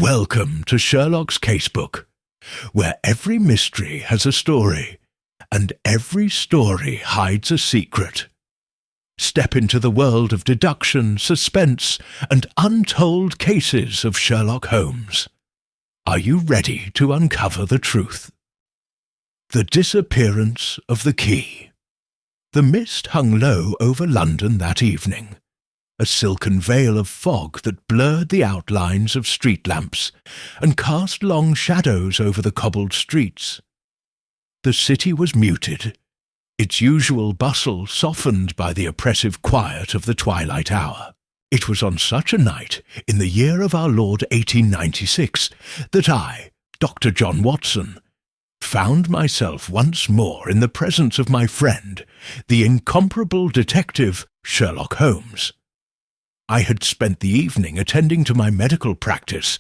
Welcome to Sherlock's Casebook, where every mystery has a story, and every story hides a secret. Step into the world of deduction, suspense, and untold cases of Sherlock Holmes. Are you ready to uncover the truth? The disappearance of the key. The mist hung low over London that evening, a silken veil of fog that blurred the outlines of street lamps and cast long shadows over the cobbled streets. The city was muted, its usual bustle softened by the oppressive quiet of the twilight hour. It was on such a night, in the year of our Lord 1896, that I, Dr. John Watson, found myself once more in the presence of my friend, the incomparable detective Sherlock Holmes. I had spent the evening attending to my medical practice,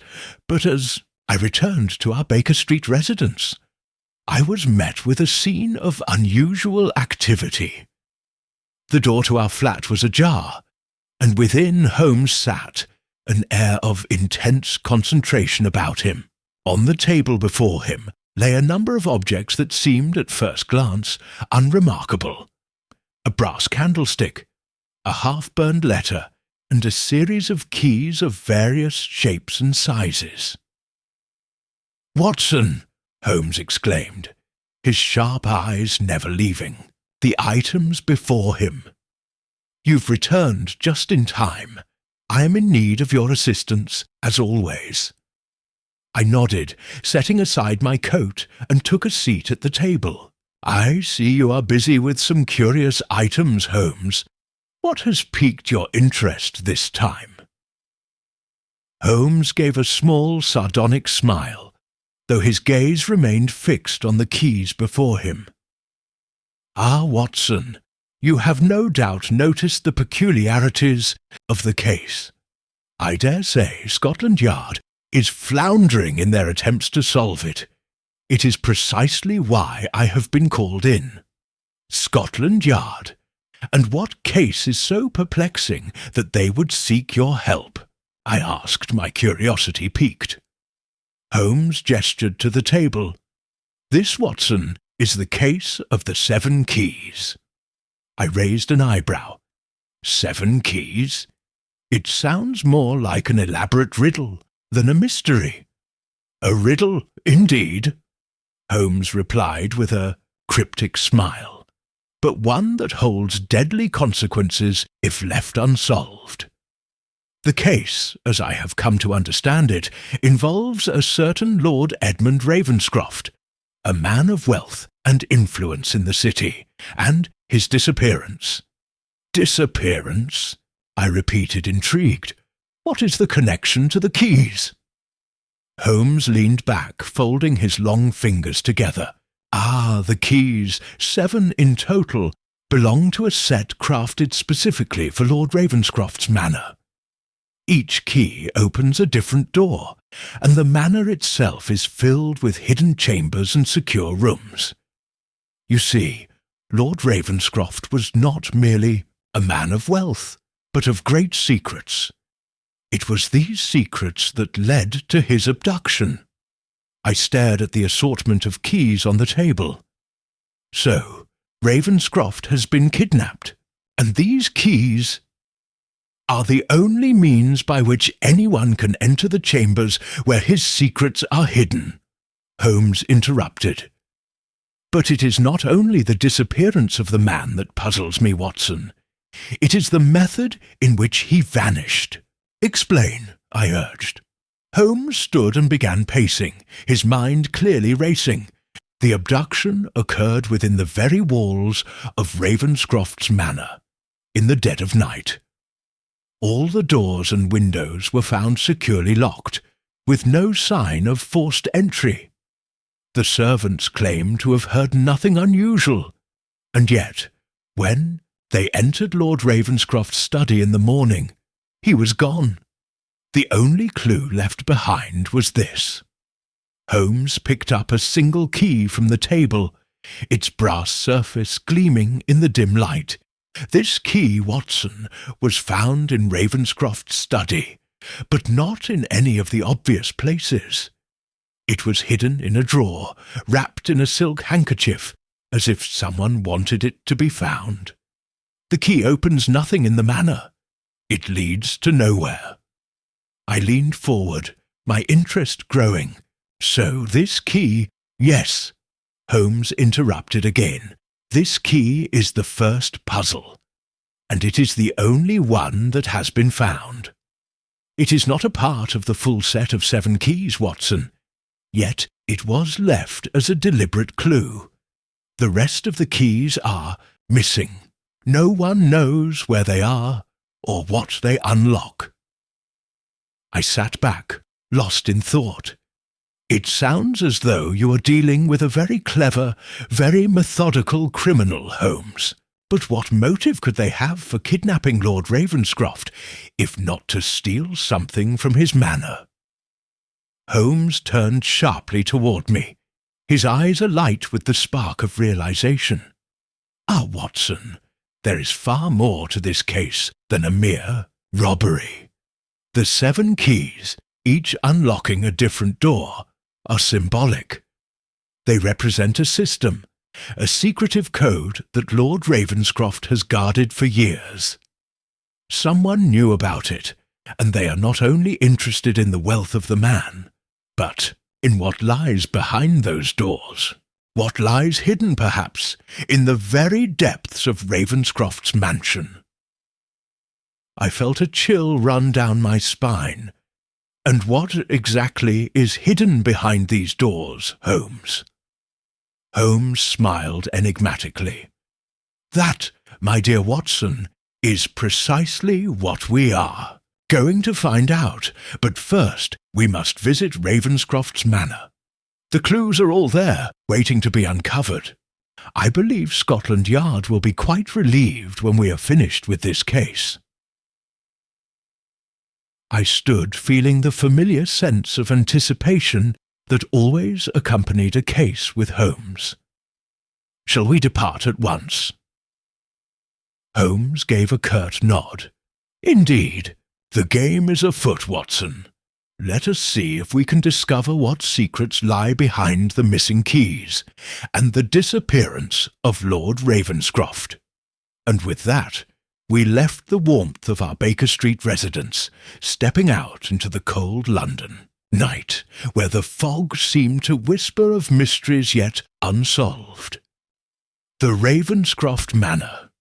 but as I returned to our Baker Street residence, I was met with a scene of unusual activity. The door to our flat was ajar, and within Holmes sat, an air of intense concentration about him. On the table before him lay a number of objects that seemed, at first glance, unremarkable. A brass candlestick, a half-burned letter, and a series of keys of various shapes and sizes. "Watson!" Holmes exclaimed, his sharp eyes never leaving the items before him. "You've returned just in time. I am in need of your assistance, as always." I nodded, setting aside my coat, and took a seat at the table. "I see you are busy with some curious items, Holmes. What has piqued your interest this time?" Holmes gave a small, sardonic smile, though his gaze remained fixed on the keys before him. "Ah, Watson, you have no doubt noticed the peculiarities of the case. I dare say Scotland Yard is floundering in their attempts to solve it. It is precisely why I have been called in." "Scotland Yard? And what case is so perplexing that they would seek your help?" I asked, my curiosity piqued. Holmes gestured to the table. "This, Watson, is the case of the 7 keys." I raised an eyebrow. 7 keys? It sounds more like an elaborate riddle than a mystery. "A riddle, indeed," Holmes replied with a cryptic smile, "but one that holds deadly consequences if left unsolved. The case, as I have come to understand it, involves a certain Lord Edmund Ravenscroft, a man of wealth and influence in the city, and his disappearance." "Disappearance?" I repeated, intrigued. "What is the connection to the keys?" Holmes leaned back, folding his long fingers together. "Ah, the keys, 7 in total, belong to a set crafted specifically for Lord Ravenscroft's manor. Each key opens a different door, and the manor itself is filled with hidden chambers and secure rooms. You see, Lord Ravenscroft was not merely a man of wealth, but of great secrets. It was these secrets that led to his abduction." I stared at the assortment of keys on the table. "So, Ravenscroft has been kidnapped, and these keys are the only means by which anyone can enter the chambers where his secrets are hidden," Holmes interrupted. "But it is not only the disappearance of the man that puzzles me, Watson. It is the method in which he vanished." "Explain," I urged. Holmes stood and began pacing, his mind clearly racing. The abduction occurred within the very walls of Ravenscroft's manor, in the dead of night. All the doors and windows were found securely locked, with no sign of forced entry. The servants claimed to have heard nothing unusual, and yet, when they entered Lord Ravenscroft's study in the morning, he was gone. The only clue left behind was this. Holmes picked up a single key from the table, its brass surface gleaming in the dim light. This key, Watson, was found in Ravenscroft's study, but not in any of the obvious places. It was hidden in a drawer, wrapped in a silk handkerchief, as if someone wanted it to be found. The key opens nothing in the manor. It leads to nowhere. I leaned forward, my interest growing. So this key— Yes, Holmes interrupted again. This key is the first puzzle, and it is the only one that has been found. It is not a part of the full set of 7 keys, Watson, yet it was left as a deliberate clue. The rest of the keys are missing. No one knows where they are or what they unlock. I sat back, lost in thought. It sounds as though you are dealing with a very clever, very methodical criminal, Holmes. But what motive could they have for kidnapping Lord Ravenscroft, if not to steal something from his manor? Holmes turned sharply toward me, his eyes alight with the spark of realization. Ah, Watson, there is far more to this case than a mere robbery. The 7 keys, each unlocking a different door, are symbolic. They represent a system, a secretive code that Lord Ravenscroft has guarded for years. Someone knew about it, and they are not only interested in the wealth of the man, but in what lies behind those doors, what lies hidden, perhaps, in the very depths of Ravenscroft's mansion. I felt a chill run down my spine. And what exactly is hidden behind these doors, Holmes? Holmes smiled enigmatically. That, my dear Watson, is precisely what we are going to find out, but first we must visit Ravenscroft's manor. The clues are all there, waiting to be uncovered. I believe Scotland Yard will be quite relieved when we are finished with this case. I stood feeling the familiar sense of anticipation that always accompanied a case with Holmes. Shall we depart at once? Holmes gave a curt nod. Indeed, the game is afoot, Watson. Let us see if we can discover what secrets lie behind the missing keys and the disappearance of Lord Ravenscroft. And with that, we left the warmth of our Baker Street residence, stepping out into the cold London night, where the fog seemed to whisper of mysteries yet unsolved. The Ravenscroft Manor.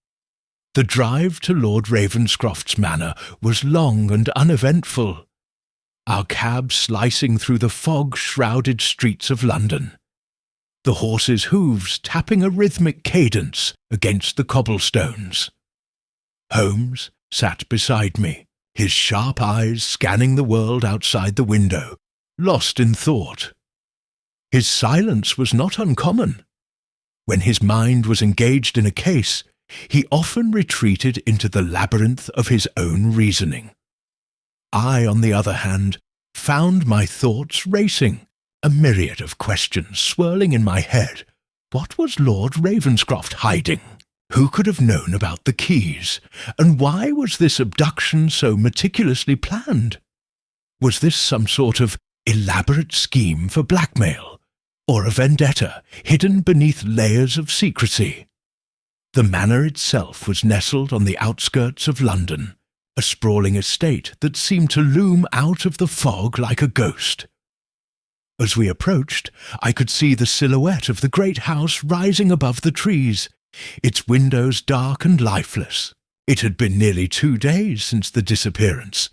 The drive to Lord Ravenscroft's manor was long and uneventful, our cab slicing through the fog-shrouded streets of London, the horses' hooves tapping a rhythmic cadence against the cobblestones. Holmes sat beside me, his sharp eyes scanning the world outside the window, lost in thought. His silence was not uncommon. When his mind was engaged in a case, he often retreated into the labyrinth of his own reasoning. I, on the other hand, found my thoughts racing, a myriad of questions swirling in my head. What was Lord Ravenscroft hiding? Who could have known about the keys? And why was this abduction so meticulously planned? Was this some sort of elaborate scheme for blackmail, or a vendetta hidden beneath layers of secrecy? The manor itself was nestled on the outskirts of London, a sprawling estate that seemed to loom out of the fog like a ghost. As we approached, I could see the silhouette of the great house rising above the trees, its windows dark and lifeless. It had been nearly 2 days since the disappearance,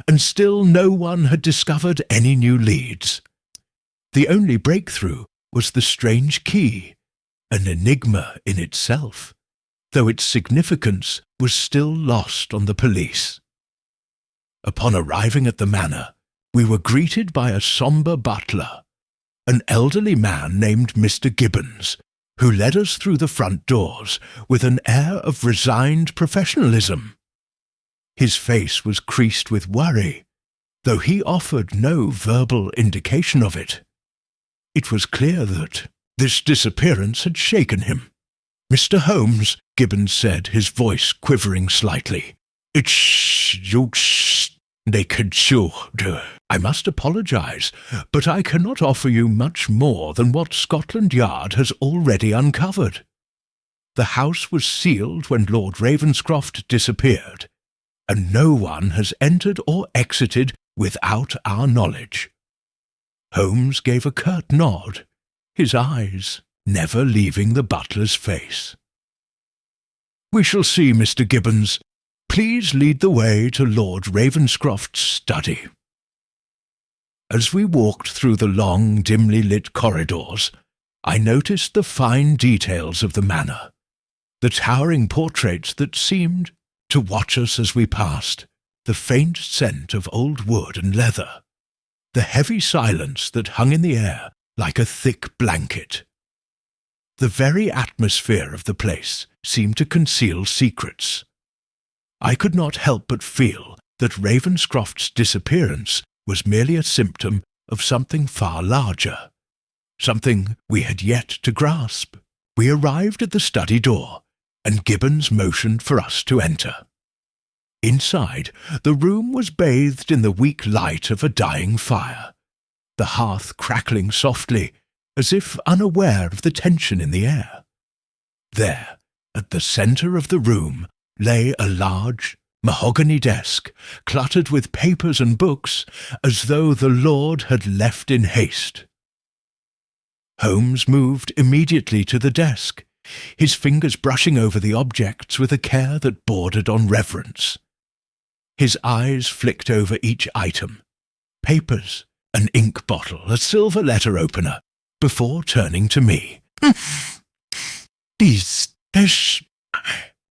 and still no one had discovered any new leads. The only breakthrough was the strange key, an enigma in itself, though its significance was still lost on the police. Upon arriving at the manor, we were greeted by a sombre butler, an elderly man named Mr. Gibbons, who led us through the front doors with an air of resigned professionalism. His face was creased with worry, though he offered no verbal indication of it. It was clear that this disappearance had shaken him. "Mr. Holmes," Gibbons said, his voice quivering slightly, "it's you Naked sword. I must apologize, but I cannot offer you much more than what Scotland Yard has already uncovered. The house was sealed when Lord Ravenscroft disappeared, and no one has entered or exited without our knowledge." Holmes gave a curt nod, his eyes never leaving the butler's face. "We shall see, Mr. Gibbons. Please lead the way to Lord Ravenscroft's study." As we walked through the long, dimly lit corridors, I noticed the fine details of the manor, the towering portraits that seemed to watch us as we passed, the faint scent of old wood and leather, the heavy silence that hung in the air like a thick blanket. The very atmosphere of the place seemed to conceal secrets. I could not help but feel that Ravenscroft's disappearance was merely a symptom of something far larger, something we had yet to grasp. We arrived at the study door, and Gibbons motioned for us to enter. Inside, the room was bathed in the weak light of a dying fire, the hearth crackling softly, as if unaware of the tension in the air. There, at the centre of the room, lay a large mahogany desk, cluttered with papers and books, as though the lord had left in haste. Holmes moved immediately to the desk, his fingers brushing over the objects with a care that bordered on reverence. His eyes flicked over each item: papers, an ink bottle, a silver letter opener, before turning to me. There's...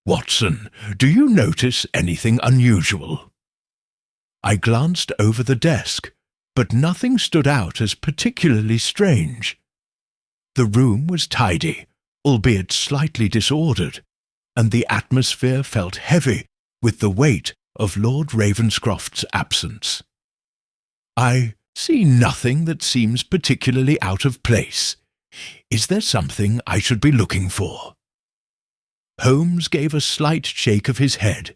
Watson, do you notice anything unusual?" I glanced over the desk, but nothing stood out as particularly strange. The room was tidy, albeit slightly disordered, and the atmosphere felt heavy with the weight of Lord Ravenscroft's absence. "I see nothing that seems particularly out of place. Is there something I should be looking for?" Holmes gave a slight shake of his head,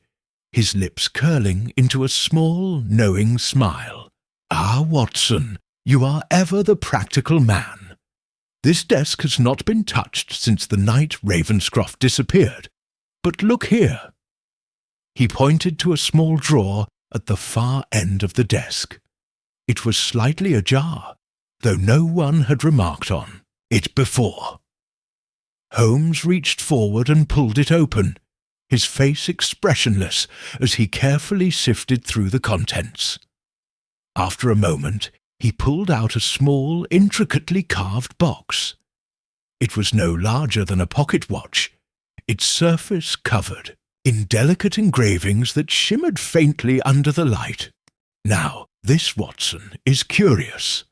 his lips curling into a small, knowing smile. "Ah, Watson, you are ever the practical man. This desk has not been touched since the night Ravenscroft disappeared. But look here." He pointed to a small drawer at the far end of the desk. It was slightly ajar, though no one had remarked on it before. Holmes reached forward and pulled it open, his face expressionless as he carefully sifted through the contents. After a moment, he pulled out a small, intricately carved box. It was no larger than a pocket watch, its surface covered in delicate engravings that shimmered faintly under the light. "Now, this, Watson, is curious,"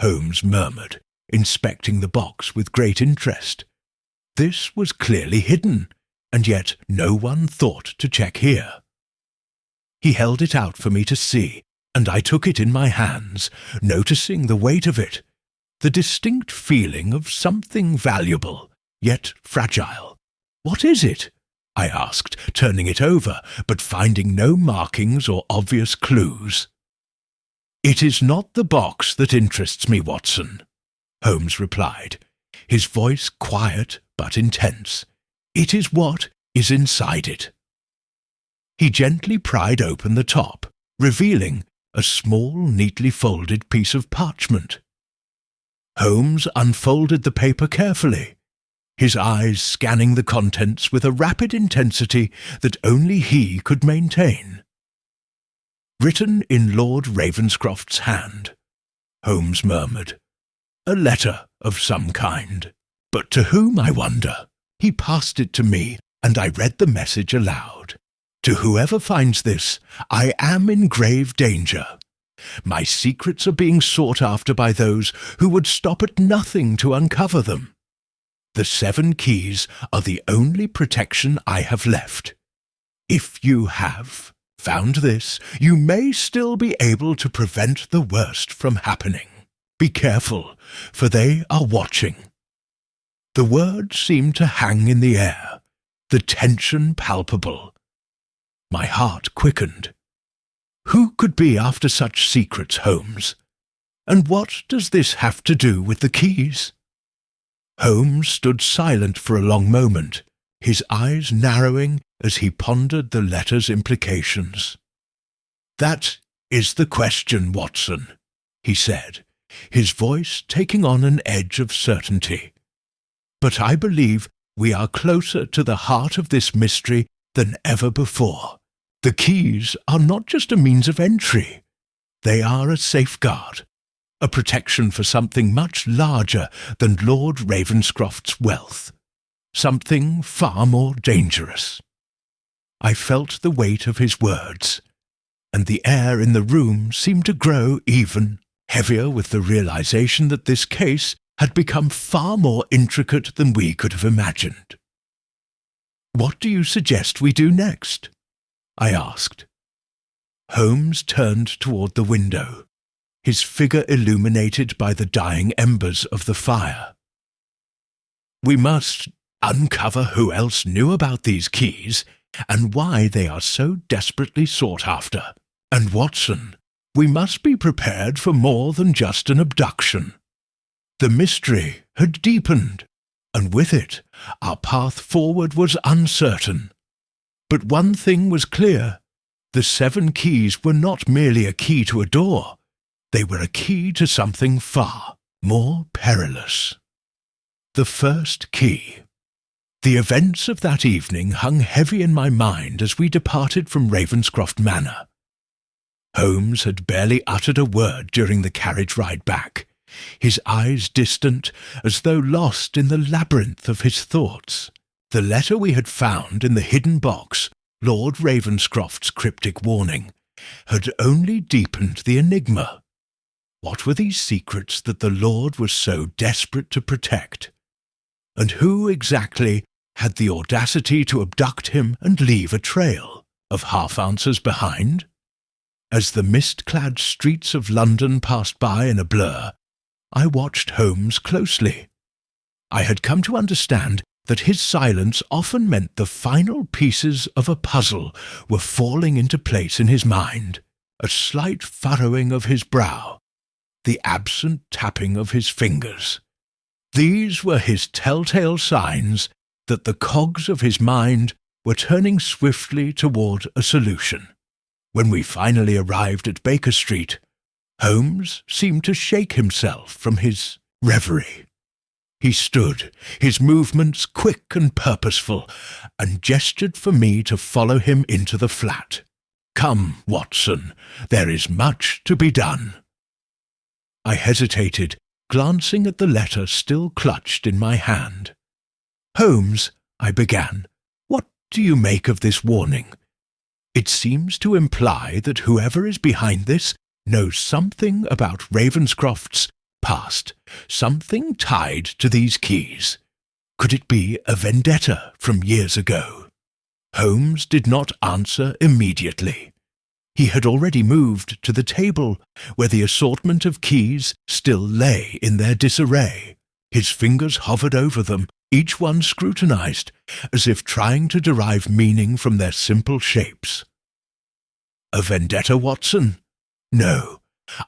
Holmes murmured, inspecting the box with great interest. This was clearly hidden, and yet no one thought to check here. He held it out for me to see, and I took it in my hands, noticing the weight of it, the distinct feeling of something valuable, yet fragile. "What is it?" I asked, turning it over, but finding no markings or obvious clues. "It is not the box that interests me, Watson," Holmes replied, his voice quiet but intense. "It is what is inside it." He gently pried open the top, revealing a small, neatly folded piece of parchment. Holmes unfolded the paper carefully, his eyes scanning the contents with a rapid intensity that only he could maintain. "Written in Lord Ravenscroft's hand," Holmes murmured. "A letter of some kind. But to whom, I wonder?" He passed it to me, and I read the message aloud. "To whoever finds this, I am in grave danger. My secrets are being sought after by those who would stop at nothing to uncover them. The 7 keys are the only protection I have left. If you have found this, you may still be able to prevent the worst from happening. Be careful, for they are watching." The words seemed to hang in the air, the tension palpable. My heart quickened. Who could be after such secrets, Holmes? And what does this have to do with the keys?" Holmes stood silent for a long moment, his eyes narrowing as he pondered the letter's implications. "That is the question, Watson," he said, his voice taking on an edge of certainty. "But I believe we are closer to the heart of this mystery than ever before. The keys are not just a means of entry. They are a safeguard, a protection for something much larger than Lord Ravenscroft's wealth, something far more dangerous." I felt the weight of his words, and the air in the room seemed to grow even heavier with the realization that this case had become far more intricate than we could have imagined. "What do you suggest we do next?" I asked. Holmes turned toward the window, his figure illuminated by the dying embers of the fire. "We must uncover who else knew about these keys and why they are so desperately sought after. And Watson, we must be prepared for more than just an abduction." The mystery had deepened, and with it our path forward was uncertain. But one thing was clear: the 7 keys were not merely a key to a door, they were a key to something far more perilous. The first key. The events of that evening hung heavy in my mind as we departed from Ravenscroft Manor. Holmes had barely uttered a word during the carriage ride back, his eyes distant, as though lost in the labyrinth of his thoughts. The letter we had found in the hidden box, Lord Ravenscroft's cryptic warning, had only deepened the enigma. What were these secrets that the Lord was so desperate to protect? And who exactly had the audacity to abduct him and leave a trail of half-answers behind? As the mist-clad streets of London passed by in a blur, I watched Holmes closely. I had come to understand that his silence often meant the final pieces of a puzzle were falling into place in his mind, a slight furrowing of his brow, the absent tapping of his fingers. These were his telltale signs that the cogs of his mind were turning swiftly toward a solution. When we finally arrived at Baker Street, Holmes seemed to shake himself from his reverie. He stood, his movements quick and purposeful, and gestured for me to follow him into the flat. "Come, Watson, there is much to be done." I hesitated, glancing at the letter still clutched in my hand. "Holmes," I began, "what do you make of this warning? It seems to imply that whoever is behind this knows something about Ravenscroft's past, something tied to these keys. Could it be a vendetta from years ago?" Holmes did not answer immediately. He had already moved to the table where the assortment of keys still lay in their disarray. His fingers hovered over them, each one scrutinized, as if trying to derive meaning from their simple shapes. "A vendetta, Watson? No,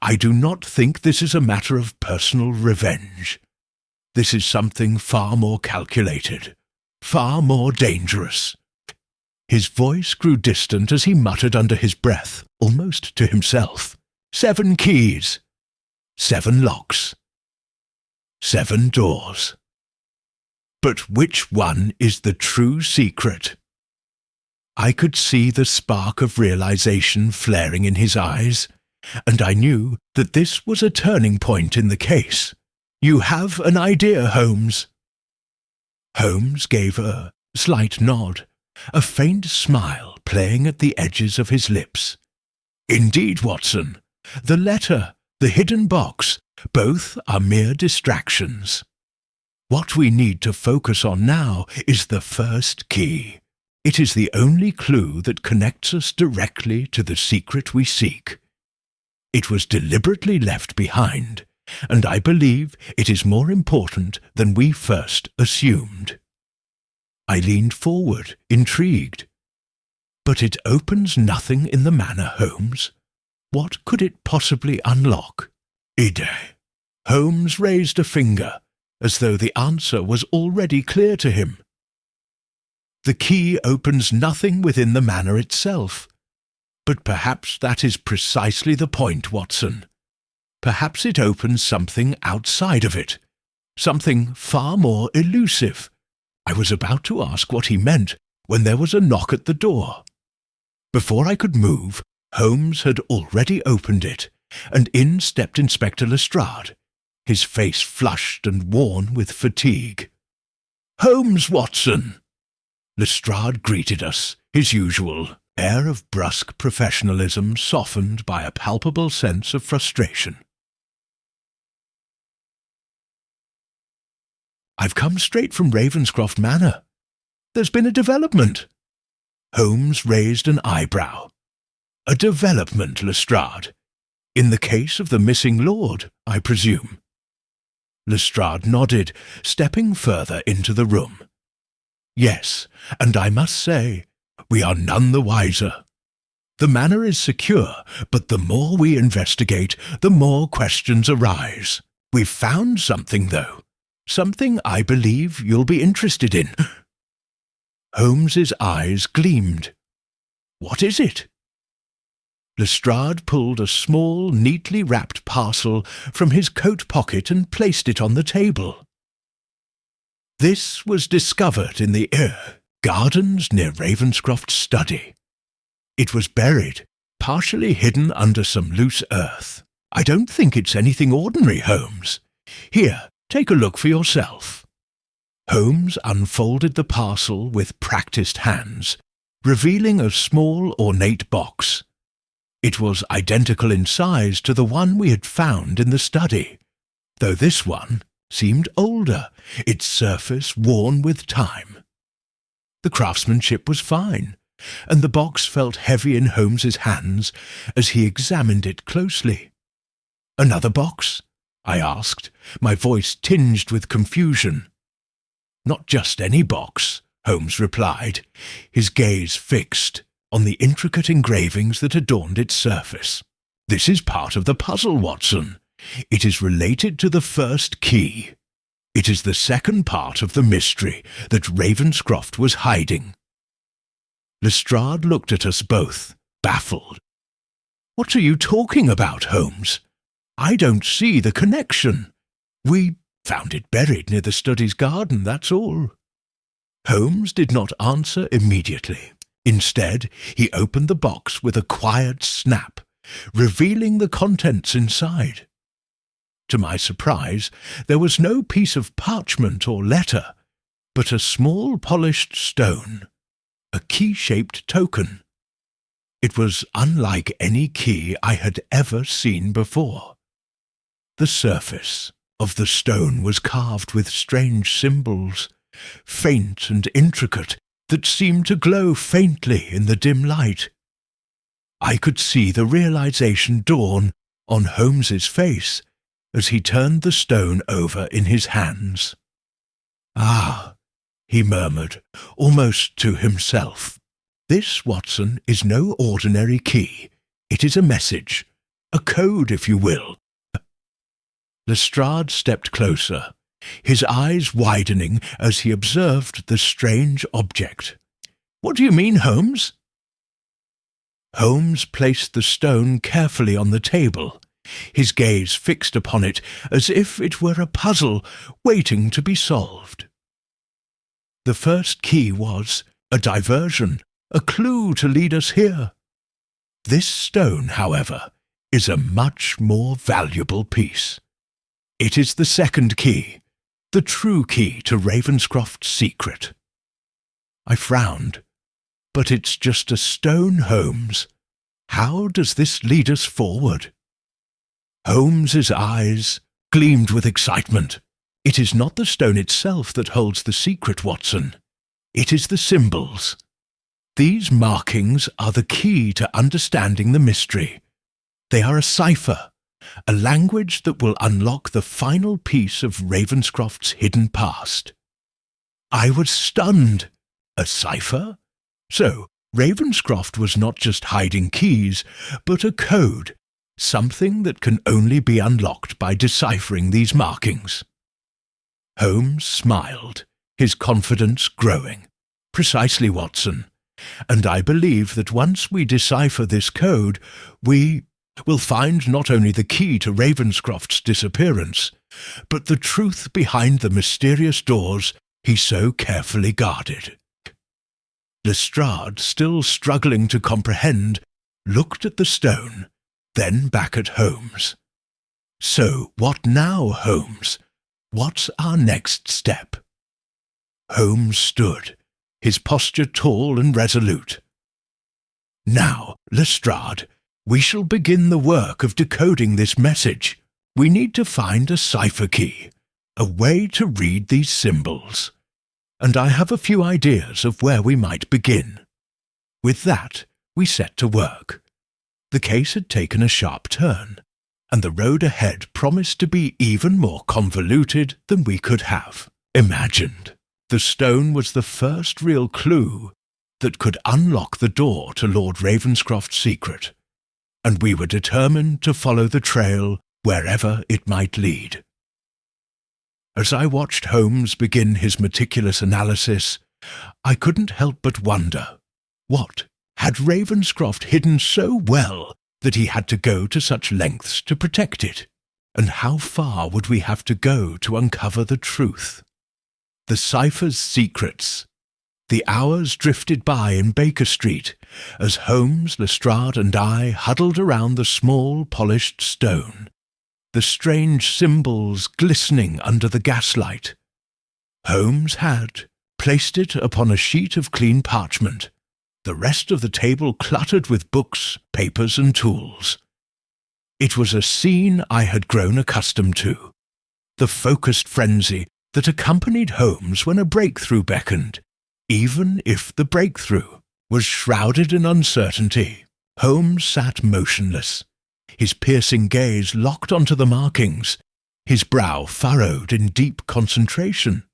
I do not think this is a matter of personal revenge. This is something far more calculated, far more dangerous." His voice grew distant as he muttered under his breath, almost to himself. 7 keys, 7 locks, 7 doors. But which one is the true secret? I could see the spark of realization flaring in his eyes, and I knew that this was a turning point in the case. "You have an idea, Holmes?" Holmes gave a slight nod, a faint smile playing at the edges of his lips. "Indeed, Watson, the letter, the hidden box, both are mere distractions. What we need to focus on now is the first key. It is the only clue that connects us directly to the secret we seek. It was deliberately left behind, and I believe it is more important than we first assumed." I leaned forward, intrigued. "But it opens nothing in the manor, Holmes. What could it possibly unlock? Ide. Holmes raised a finger, as though the answer was already clear to him. The key opens nothing within the manor itself. But perhaps that is precisely the point, Watson. Perhaps it opens something outside of it, something far more elusive. I was about to ask what he meant when there was a knock at the door. Before I could move, Holmes had already opened it, and in stepped Inspector Lestrade, his face flushed and worn with fatigue. "Holmes, Watson!" Lestrade greeted us, his usual air of brusque professionalism softened by a palpable sense of frustration. "I've come straight from Ravenscroft Manor. There's been a development." Holmes raised an eyebrow. "A development, Lestrade? In the case of the missing lord, I presume?" Lestrade nodded, stepping further into the room. "Yes, and I must say, we are none the wiser. The manor is secure, but the more we investigate, the more questions arise. We've found something, though. Something I believe you'll be interested in." Holmes's eyes gleamed. "What is it?" Lestrade pulled a small, neatly wrapped parcel from his coat pocket and placed it on the table. This was discovered in the gardens near Ravenscroft's study. It was buried, partially hidden under some loose earth. "I don't think it's anything ordinary, Holmes. Here, take a look for yourself." Holmes unfolded the parcel with practised hands, revealing a small, ornate box. It was identical in size to the one we had found in the study, though this one seemed older, its surface worn with time. The craftsmanship was fine, and the box felt heavy in Holmes's hands as he examined it closely. "Another box?" I asked, my voice tinged with confusion. "Not just any box," Holmes replied, his gaze fixed on the intricate engravings that adorned its surface. "This is part of the puzzle, Watson. It is related to the first key. It is the second part of the mystery that Ravenscroft was hiding." Lestrade looked at us both, baffled. "What are you talking about, Holmes? I don't see the connection. We found it buried near the study's garden, that's all." Holmes did not answer immediately. Instead, he opened the box with a quiet snap, revealing the contents inside. To my surprise, there was no piece of parchment or letter, but a small polished stone, a key-shaped token. It was unlike any key I had ever seen before. The surface of the stone was carved with strange symbols, faint and intricate, that seemed to glow faintly in the dim light. I could see the realization dawn on Holmes's face as he turned the stone over in his hands. "Ah," he murmured, almost to himself. "This, Watson, is no ordinary key. It is a message, a code, if you will." Lestrade stepped closer, his eyes widening as he observed the strange object. "What do you mean, Holmes?" Holmes placed the stone carefully on the table, his gaze fixed upon it as if it were a puzzle waiting to be solved. The first key was a diversion, a clue to lead us here. This stone, however, is a much more valuable piece. It is the second key, the true key to Ravenscroft's secret. I frowned. "But it's just a stone, Holmes. How does this lead us forward?" Holmes's eyes gleamed with excitement. "It is not the stone itself that holds the secret, Watson. It is the symbols. These markings are the key to understanding the mystery. They are a cipher, a language that will unlock the final piece of Ravenscroft's hidden past." I was stunned. A cipher? So, Ravenscroft was not just hiding keys, but a code something that can only be unlocked by deciphering these markings. Holmes smiled, his confidence growing. Precisely, Watson. And I believe that once we decipher this code, we will find not only the key to Ravenscroft's disappearance, but the truth behind the mysterious doors he so carefully guarded. Lestrade, still struggling to comprehend, looked at the stone, then back at Holmes. So, what now, Holmes? What's our next step? Holmes stood, his posture tall and resolute. Now, Lestrade, we shall begin the work of decoding this message. We need to find a cipher key, a way to read these symbols. And I have a few ideas of where we might begin. With that, we set to work. The case had taken a sharp turn, and the road ahead promised to be even more convoluted than we could have imagined. The stone was the first real clue that could unlock the door to Lord Ravenscroft's secret, and we were determined to follow the trail wherever it might lead. As I watched Holmes begin his meticulous analysis, I couldn't help but wonder, what had Ravenscroft hidden so well that he had to go to such lengths to protect it? And how far would we have to go to uncover the truth? The cipher's secrets. The hours drifted by in Baker Street as Holmes, Lestrade, and I huddled around the small, polished stone, the strange symbols glistening under the gaslight. Holmes had placed it upon a sheet of clean parchment, the rest of the table cluttered with books, papers, and tools. It was a scene I had grown accustomed to, the focused frenzy that accompanied Holmes when a breakthrough beckoned, even if the breakthrough was shrouded in uncertainty. Holmes sat motionless, his piercing gaze locked onto the markings, his brow furrowed in deep concentration.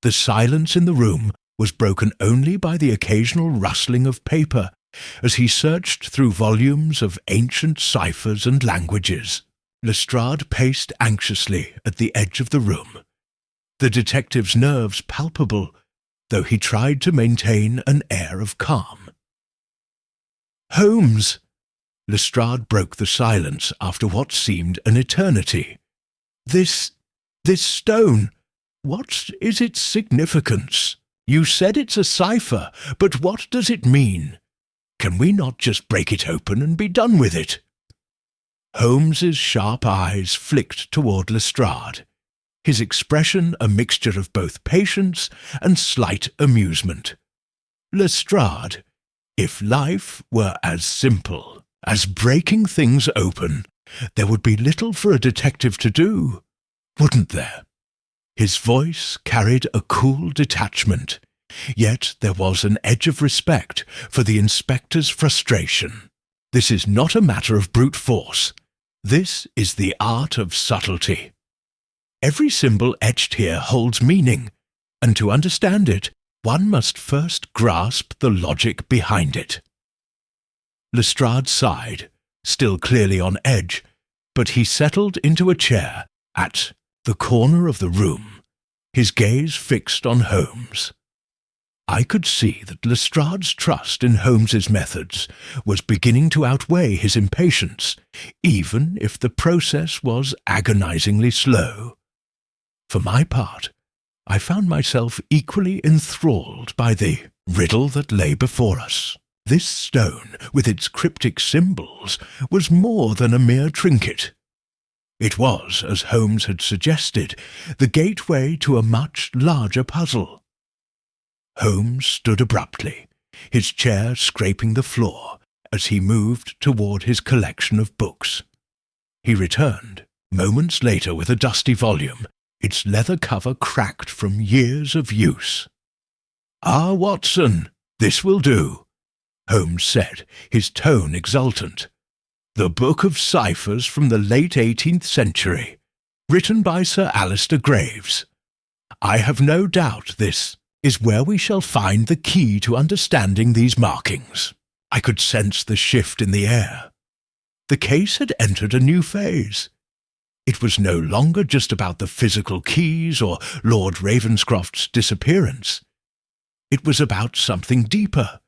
The silence in the room was broken only by the occasional rustling of paper as he searched through volumes of ancient ciphers and languages. Lestrade paced anxiously at the edge of the room, the detective's nerves palpable, though he tried to maintain an air of calm. "Holmes!" Lestrade broke the silence after what seemed an eternity. This stone, what is its significance? You said it's a cipher, but what does it mean? Can we not just break it open and be done with it?" Holmes's sharp eyes flicked toward Lestrade, his expression a mixture of both patience and slight amusement. "Lestrade, if life were as simple as breaking things open, there would be little for a detective to do, wouldn't there?" His voice carried a cool detachment, yet there was an edge of respect for the inspector's frustration. "This is not a matter of brute force. This is the art of subtlety. Every symbol etched here holds meaning, and to understand it, one must first grasp the logic behind it." Lestrade sighed, still clearly on edge, but he settled into a chair at the corner of the room, his gaze fixed on Holmes. I could see that Lestrade's trust in Holmes's methods was beginning to outweigh his impatience, even if the process was agonizingly slow. For my part, I found myself equally enthralled by the riddle that lay before us. This stone, with its cryptic symbols, was more than a mere trinket. It was, as Holmes had suggested, the gateway to a much larger puzzle. Holmes stood abruptly, his chair scraping the floor as he moved toward his collection of books. He returned, moments later, with a dusty volume, its leather cover cracked from years of use. "Ah, Watson, this will do," Holmes said, his tone exultant. "The Book of Ciphers from the late 18th century, written by Sir Alistair Graves. I have no doubt this is where we shall find the key to understanding these markings." I could sense the shift in the air. The case had entered a new phase. It was no longer just about the physical keys or Lord Ravenscroft's disappearance. It was about something deeper,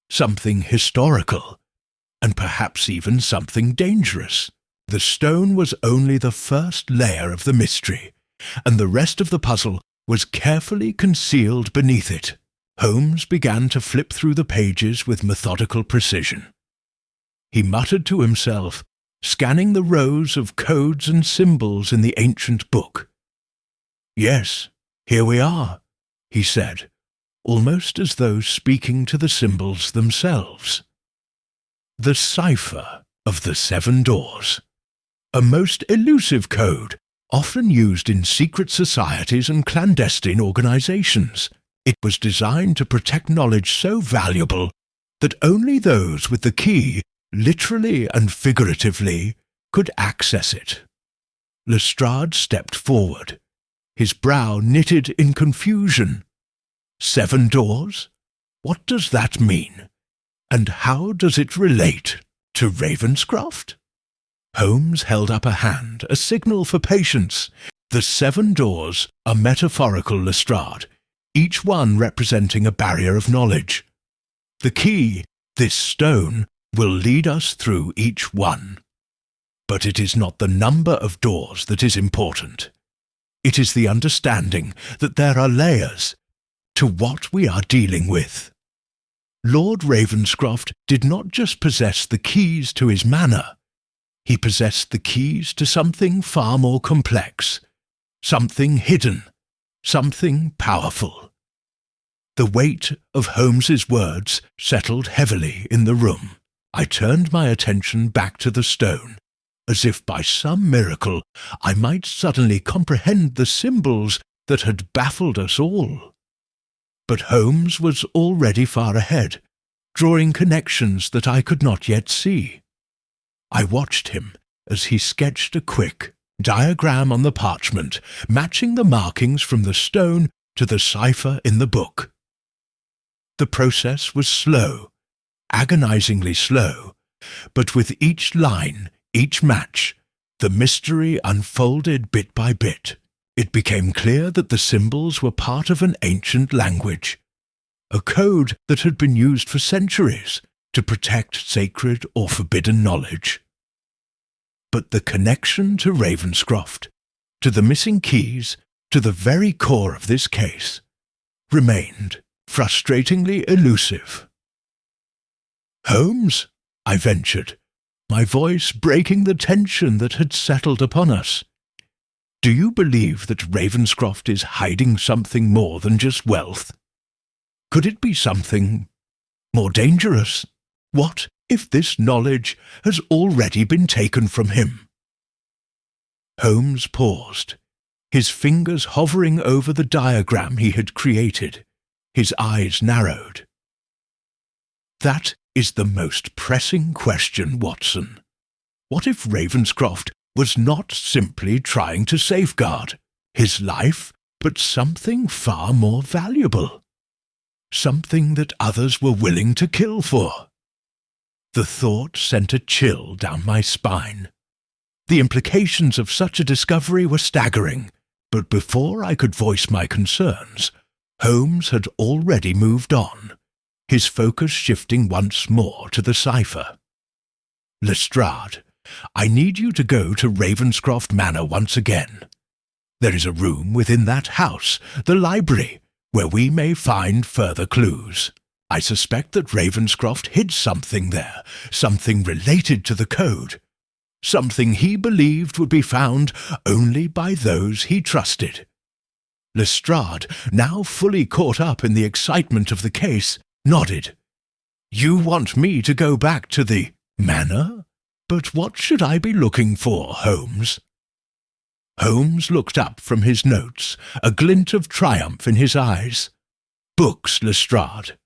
something historical, and perhaps even something dangerous. The stone was only the first layer of the mystery, and the rest of the puzzle was carefully concealed beneath it. Holmes began to flip through the pages with methodical precision. He muttered to himself, scanning the rows of codes and symbols in the ancient book. "Yes, here we are," he said, almost as though speaking to the symbols themselves. The cipher of the 7 doors. A most elusive code, often used in secret societies and clandestine organizations. It was designed to protect knowledge so valuable that only those with the key, literally and figuratively, could access it. Lestrade stepped forward, his brow knitted in confusion. 7 doors? What does that mean? And how does it relate to Ravenscroft? Holmes held up a hand, a signal for patience. The 7 doors are metaphorical, Lestrade, each one representing a barrier of knowledge. The key, this stone, will lead us through each one. But it is not the number of doors that is important. It is the understanding that there are layers to what we are dealing with. Lord Ravenscroft did not just possess the keys to his manor. He possessed the keys to something far more complex, something hidden, something powerful. The weight of Holmes's words settled heavily in the room. I turned my attention back to the stone, as if by some miracle I might suddenly comprehend the symbols that had baffled us all. But Holmes was already far ahead, drawing connections that I could not yet see. I watched him as he sketched a quick diagram on the parchment, matching the markings from the stone to the cipher in the book. The process was slow, agonizingly slow, but with each line, each match, the mystery unfolded bit by bit. It became clear that the symbols were part of an ancient language, a code that had been used for centuries to protect sacred or forbidden knowledge. But the connection to Ravenscroft, to the missing keys, to the very core of this case, remained frustratingly elusive. "Holmes," I ventured, my voice breaking the tension that had settled upon us. "Do you believe that Ravenscroft is hiding something more than just wealth? Could it be something more dangerous? What if this knowledge has already been taken from him?" Holmes paused, his fingers hovering over the diagram he had created, his eyes narrowed. "That is the most pressing question, Watson. What if Ravenscroft was not simply trying to safeguard his life, but something far more valuable? Something that others were willing to kill for?" The thought sent a chill down my spine. The implications of such a discovery were staggering, but before I could voice my concerns, Holmes had already moved on, his focus shifting once more to the cipher. "Lestrade, I need you to go to Ravenscroft Manor once again. There is a room within that house, the library, where we may find further clues. I suspect that Ravenscroft hid something there, something related to the code, something he believed would be found only by those he trusted." Lestrade, now fully caught up in the excitement of the case, nodded. "You want me to go back to the manor? But what should I be looking for, Holmes?" Holmes looked up from his notes, a glint of triumph in his eyes. "Books, Lestrade.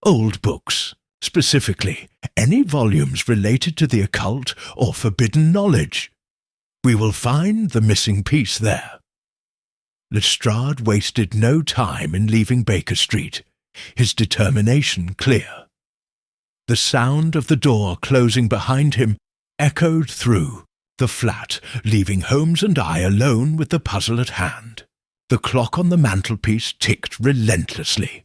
Old books, specifically any volumes related to the occult or forbidden knowledge. We will find the missing piece there." Lestrade wasted no time in leaving Baker Street, his determination clear. The sound of the door closing behind him echoed through the flat, leaving Holmes and I alone with the puzzle at hand. The clock on the mantelpiece ticked relentlessly,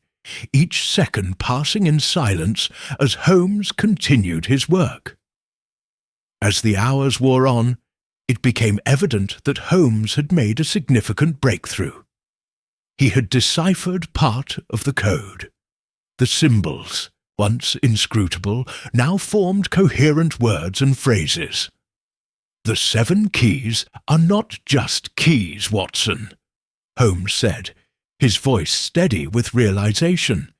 each second passing in silence as Holmes continued his work. As the hours wore on, it became evident that Holmes had made a significant breakthrough. He had deciphered part of the code. The symbols, once inscrutable, now formed coherent words and phrases. "The 7 keys are not just keys, Watson," Holmes said, his voice steady with realization.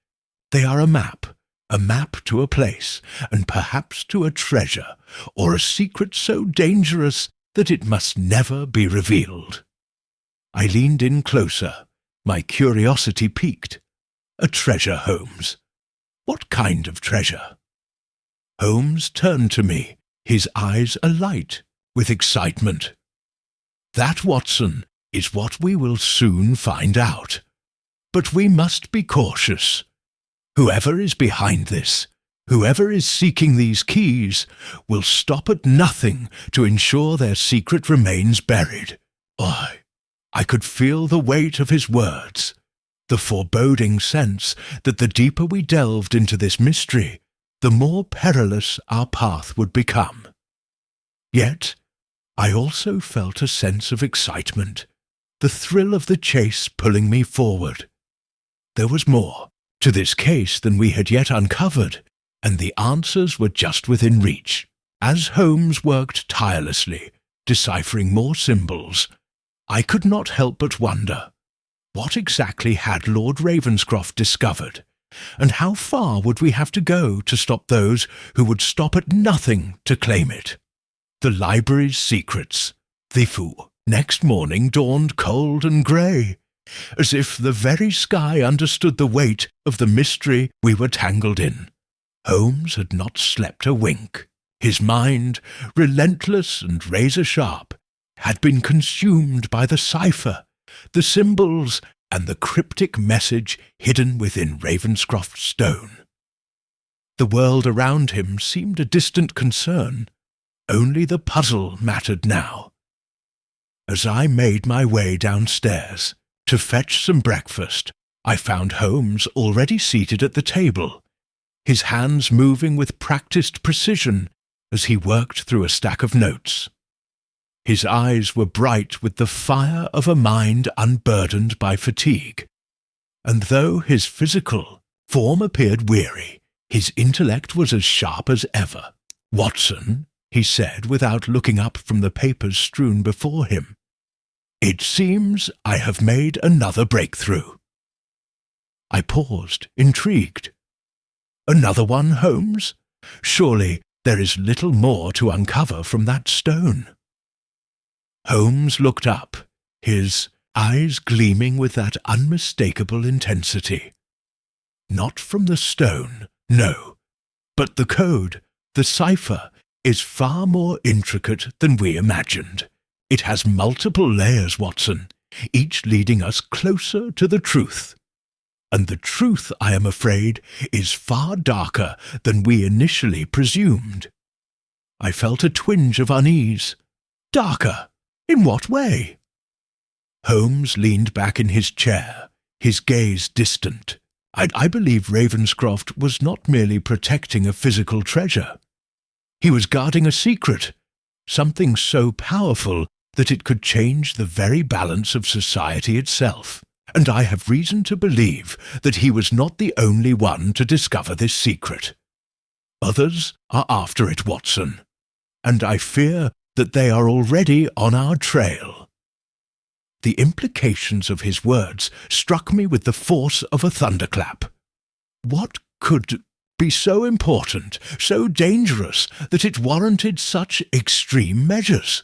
"They are a map to a place, and perhaps to a treasure, or a secret so dangerous that it must never be revealed." I leaned in closer, my curiosity piqued. "A treasure, Holmes? What kind of treasure?" Holmes turned to me, his eyes alight with excitement. "That, Watson, is what we will soon find out. But we must be cautious. Whoever is behind this, whoever is seeking these keys, will stop at nothing to ensure their secret remains buried." I could feel the weight of his words, the foreboding sense that the deeper we delved into this mystery, the more perilous our path would become. Yet I also felt a sense of excitement, the thrill of the chase pulling me forward. There was more to this case than we had yet uncovered, and the answers were just within reach. As Holmes worked tirelessly, deciphering more symbols, I could not help but wonder, what exactly had Lord Ravenscroft discovered, and how far would we have to go to stop those who would stop at nothing to claim it? The library's secrets, the foo, next morning dawned cold and grey, as if the very sky understood the weight of the mystery we were tangled in. Holmes had not slept a wink. His mind, relentless and razor-sharp, had been consumed by the cipher, the symbols, and the cryptic message hidden within Ravenscroft's stone. The world around him seemed a distant concern. Only the puzzle mattered now. As I made my way downstairs to fetch some breakfast, I found Holmes already seated at the table, his hands moving with practiced precision as he worked through a stack of notes. His eyes were bright with the fire of a mind unburdened by fatigue, and though his physical form appeared weary, his intellect was as sharp as ever. "Watson," he said without looking up from the papers strewn before him, "it seems I have made another breakthrough." I paused, intrigued. "Another one, Holmes? Surely there is little more to uncover from that stone." Holmes looked up, his eyes gleaming with that unmistakable intensity. "Not from the stone, no, but the code, the cipher, is far more intricate than we imagined. It has multiple layers, Watson, each leading us closer to the truth. And the truth, I am afraid, is far darker than we initially presumed." I felt a twinge of unease. "Darker? In what way?" Holmes leaned back in his chair, his gaze distant. I believe Ravenscroft was not merely protecting a physical treasure. He was guarding a secret, something so powerful that it could change the very balance of society itself. And I have reason to believe that he was not the only one to discover this secret. Others are after it, Watson, and I fear that they are already on our trail." The implications of his words struck me with the force of a thunderclap. What could be so important, so dangerous, that it warranted such extreme measures?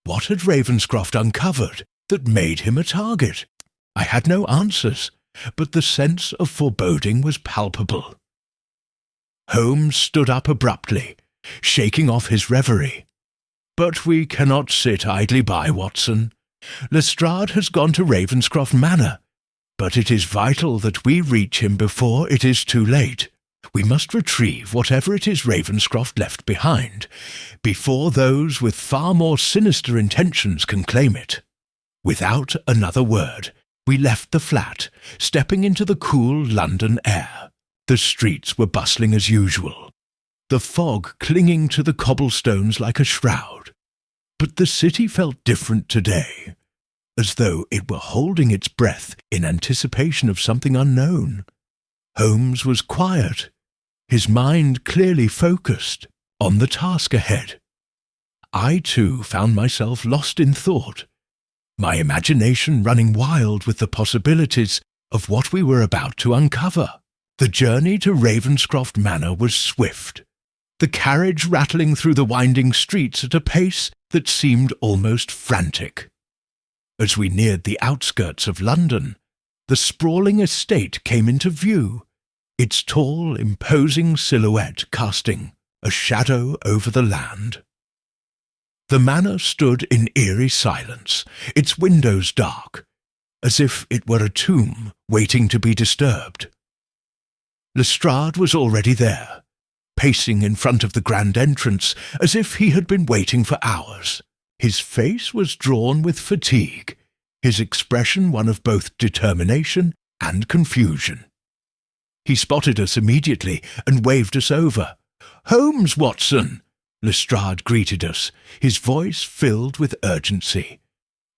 What had Ravenscroft uncovered that made him a target? I had no answers, but the sense of foreboding was palpable. Holmes stood up abruptly, shaking off his reverie. "But we cannot sit idly by, Watson. Lestrade has gone to Ravenscroft Manor, but it is vital that we reach him before it is too late. We must retrieve whatever it is Ravenscroft left behind, before those with far more sinister intentions can claim it. Without another word, we left the flat, stepping into the cool London air. The streets were bustling as usual, the fog clinging to the cobblestones like a shroud. But the city felt different today, as though it were holding its breath in anticipation of something unknown. Holmes was quiet, his mind clearly focused on the task ahead. I, too, found myself lost in thought, my imagination running wild with the possibilities of what we were about to uncover. The journey to Ravenscroft Manor was swift, the carriage rattling through the winding streets at a pace that seemed almost frantic. As we neared the outskirts of London, the sprawling estate came into view, its tall, imposing silhouette casting a shadow over the land. The manor stood in eerie silence, its windows dark, as if it were a tomb waiting to be disturbed. Lestrade was already there, pacing in front of the grand entrance as if he had been waiting for hours. His face was drawn with fatigue, his expression one of both determination and confusion. He spotted us immediately and waved us over. "Holmes, Watson!" Lestrade greeted us, his voice filled with urgency.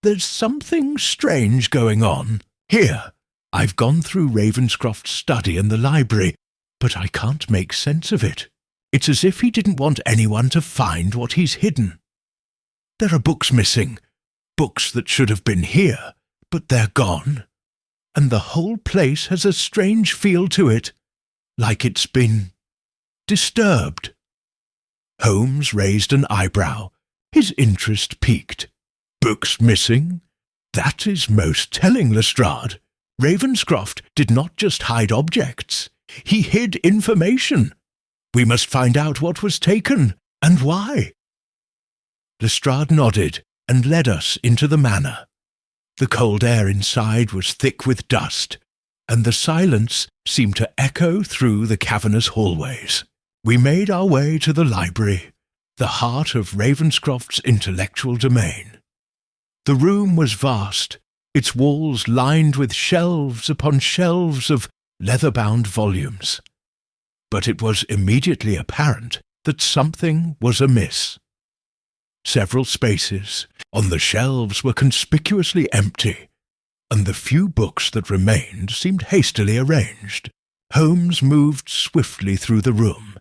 "There's something strange going on. Here, I've gone through Ravenscroft's study and the library, but I can't make sense of it. It's as if he didn't want anyone to find what he's hidden. There are books missing, books that should have been here, but they're gone. And the whole place has a strange feel to it, like it's been disturbed." Holmes raised an eyebrow, his interest piqued. "Books missing? That is most telling, Lestrade. Ravenscroft did not just hide objects, he hid information. We must find out what was taken, and why." Lestrade nodded and led us into the manor. The cold air inside was thick with dust, and the silence seemed to echo through the cavernous hallways. We made our way to the library, the heart of Ravenscroft's intellectual domain. The room was vast, its walls lined with shelves upon shelves of leather-bound volumes. But it was immediately apparent that something was amiss. Several spaces on the shelves were conspicuously empty, and the few books that remained seemed hastily arranged. Holmes moved swiftly through the room,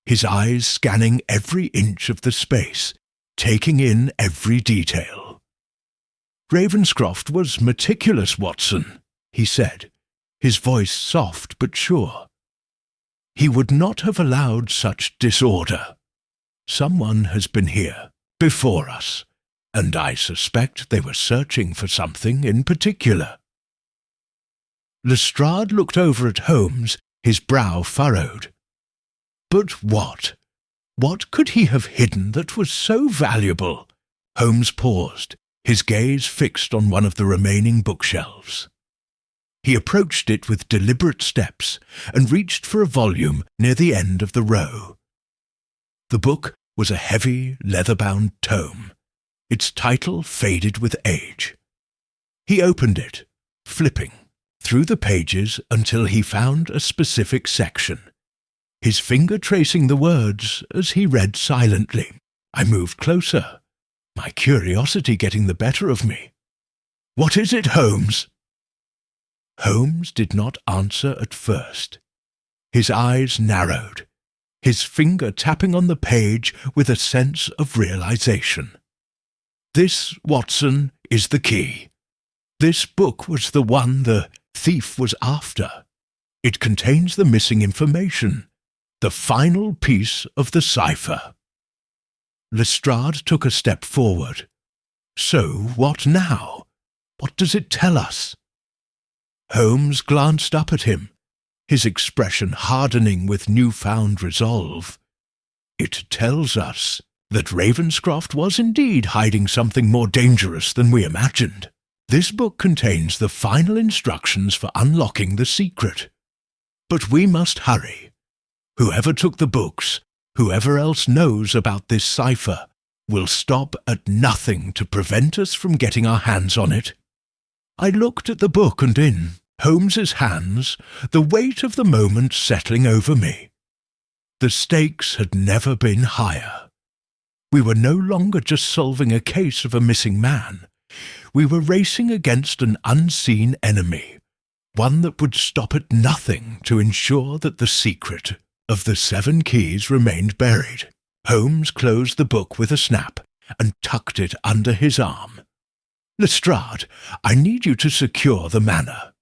his eyes scanning every inch of the space, taking in every detail. "Ravenscroft was meticulous, Watson," he said, his voice soft but sure. "He would not have allowed such disorder. Someone has been here before us, and I suspect they were searching for something in particular." Lestrade looked over at Holmes, his brow furrowed. But what? What could he have hidden that was so valuable? Holmes paused, his gaze fixed on one of the remaining bookshelves. He approached it with deliberate steps and reached for a volume near the end of the row. The book was a heavy, leather-bound tome, its title faded with age. He opened it, flipping through the pages until he found a specific section, his finger tracing the words as he read silently. I moved closer, my curiosity getting the better of me. "What is it, Holmes?" Holmes did not answer at first. His eyes narrowed, his finger tapping on the page with a sense of realization. "This, Watson, is the key. This book was the one the thief was after. It contains the missing information, the final piece of the cipher." Lestrade took a step forward. "So what now? What does it tell us?" Holmes glanced up at him, his expression hardening with newfound resolve. "It tells us that Ravenscroft was indeed hiding something more dangerous than we imagined. This book contains the final instructions for unlocking the secret. But we must hurry. Whoever took the books, whoever else knows about this cipher, will stop at nothing to prevent us from getting our hands on it. I looked at the book, and in Holmes's hands, the weight of the moment settling over me. The stakes had never been higher. We were no longer just solving a case of a missing man. We were racing against an unseen enemy, one that would stop at nothing to ensure that the secret of the 7 keys remained buried. Holmes closed the book with a snap and tucked it under his arm. "Lestrade, I need you to secure the manor.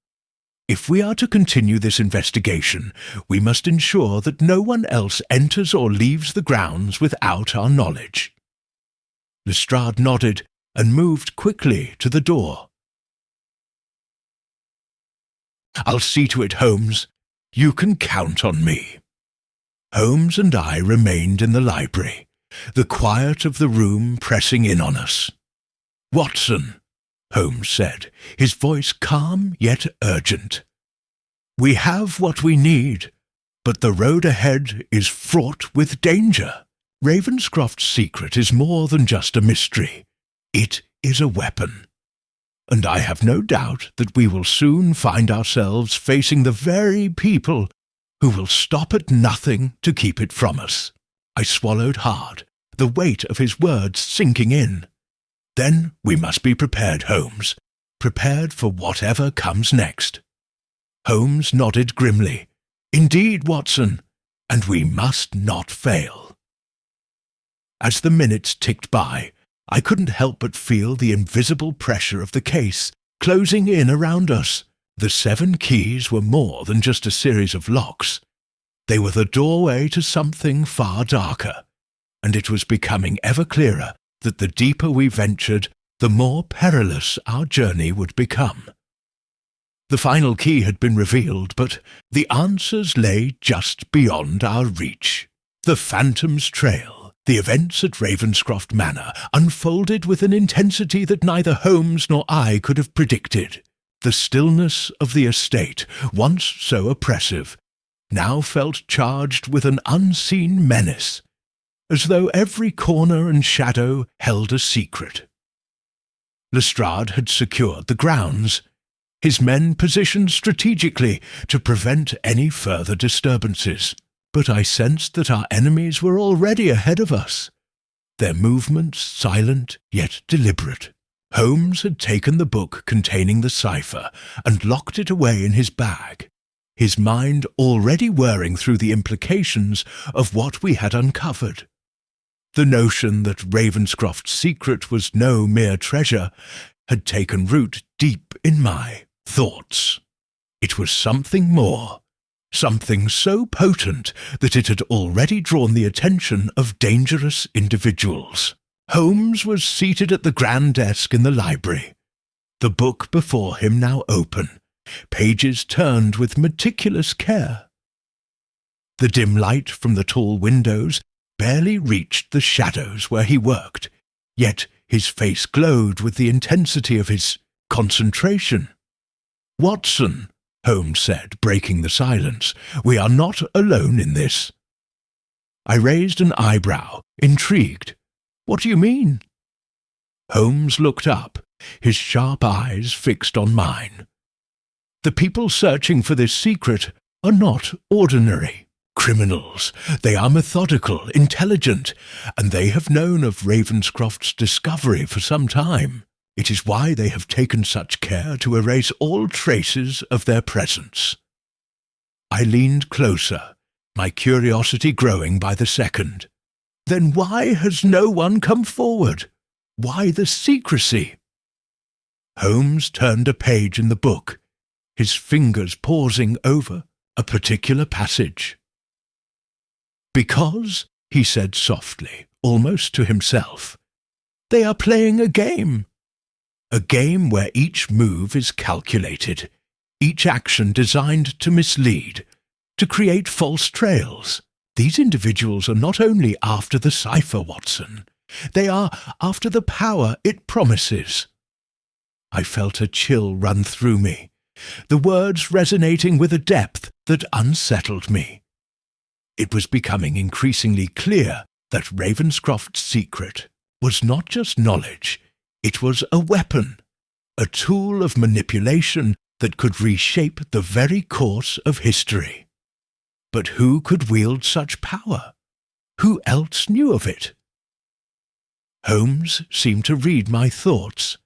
If we are to continue this investigation, we must ensure that no one else enters or leaves the grounds without our knowledge." Lestrade nodded and moved quickly to the door. "I'll see to it, Holmes. You can count on me." Holmes and I remained in the library, the quiet of the room pressing in on us. "Watson," Holmes said, his voice calm yet urgent. "We have what we need, but the road ahead is fraught with danger. Ravenscroft's secret is more than just a mystery. It is a weapon. And I have no doubt that we will soon find ourselves facing the very people who will stop at nothing to keep it from us." I swallowed hard, the weight of his words sinking in. "Then we must be prepared, Holmes, prepared for whatever comes next." Holmes nodded grimly. "Indeed, Watson, and we must not fail." As the minutes ticked by, I couldn't help but feel the invisible pressure of the case closing in around us. The 7 keys were more than just a series of locks. They were the doorway to something far darker, and it was becoming ever clearer that the deeper we ventured, the more perilous our journey would become. The final key had been revealed, but the answers lay just beyond our reach. The Phantom's Trail, the events at Ravenscroft Manor, unfolded with an intensity that neither Holmes nor I could have predicted. The stillness of the estate, once so oppressive, now felt charged with an unseen menace, as though every corner and shadow held a secret. Lestrade had secured the grounds, his men positioned strategically to prevent any further disturbances, but I sensed that our enemies were already ahead of us, their movements silent yet deliberate. Holmes had taken the book containing the cipher and locked it away in his bag, his mind already whirring through the implications of what we had uncovered. The notion that Ravenscroft's secret was no mere treasure had taken root deep in my thoughts. It was something more, something so potent that it had already drawn the attention of dangerous individuals. Holmes was seated at the grand desk in the library, the book before him now open, pages turned with meticulous care. The dim light from the tall windows barely reached the shadows where he worked, yet his face glowed with the intensity of his concentration. "Watson," Holmes said, breaking the silence, "we are not alone in this." I raised an eyebrow, intrigued. "What do you mean?" Holmes looked up, his sharp eyes fixed on mine. "The people searching for this secret are not ordinary criminals. They are methodical, intelligent, and they have known of Ravenscroft's discovery for some time. It is why they have taken such care to erase all traces of their presence." I leaned closer, my curiosity growing by the second. "Then why has no one come forward? Why the secrecy?" Holmes turned a page in the book, his fingers pausing over a particular passage. "Because," he said softly, almost to himself, "they are playing a game where each move is calculated, each action designed to mislead, to create false trails. These individuals are not only after the cipher, Watson, they are after the power it promises." I felt a chill run through me, the words resonating with a depth that unsettled me. It was becoming increasingly clear that Ravenscroft's secret was not just knowledge, it was a weapon, a tool of manipulation that could reshape the very course of history. But who could wield such power? Who else knew of it? Holmes seemed to read my thoughts.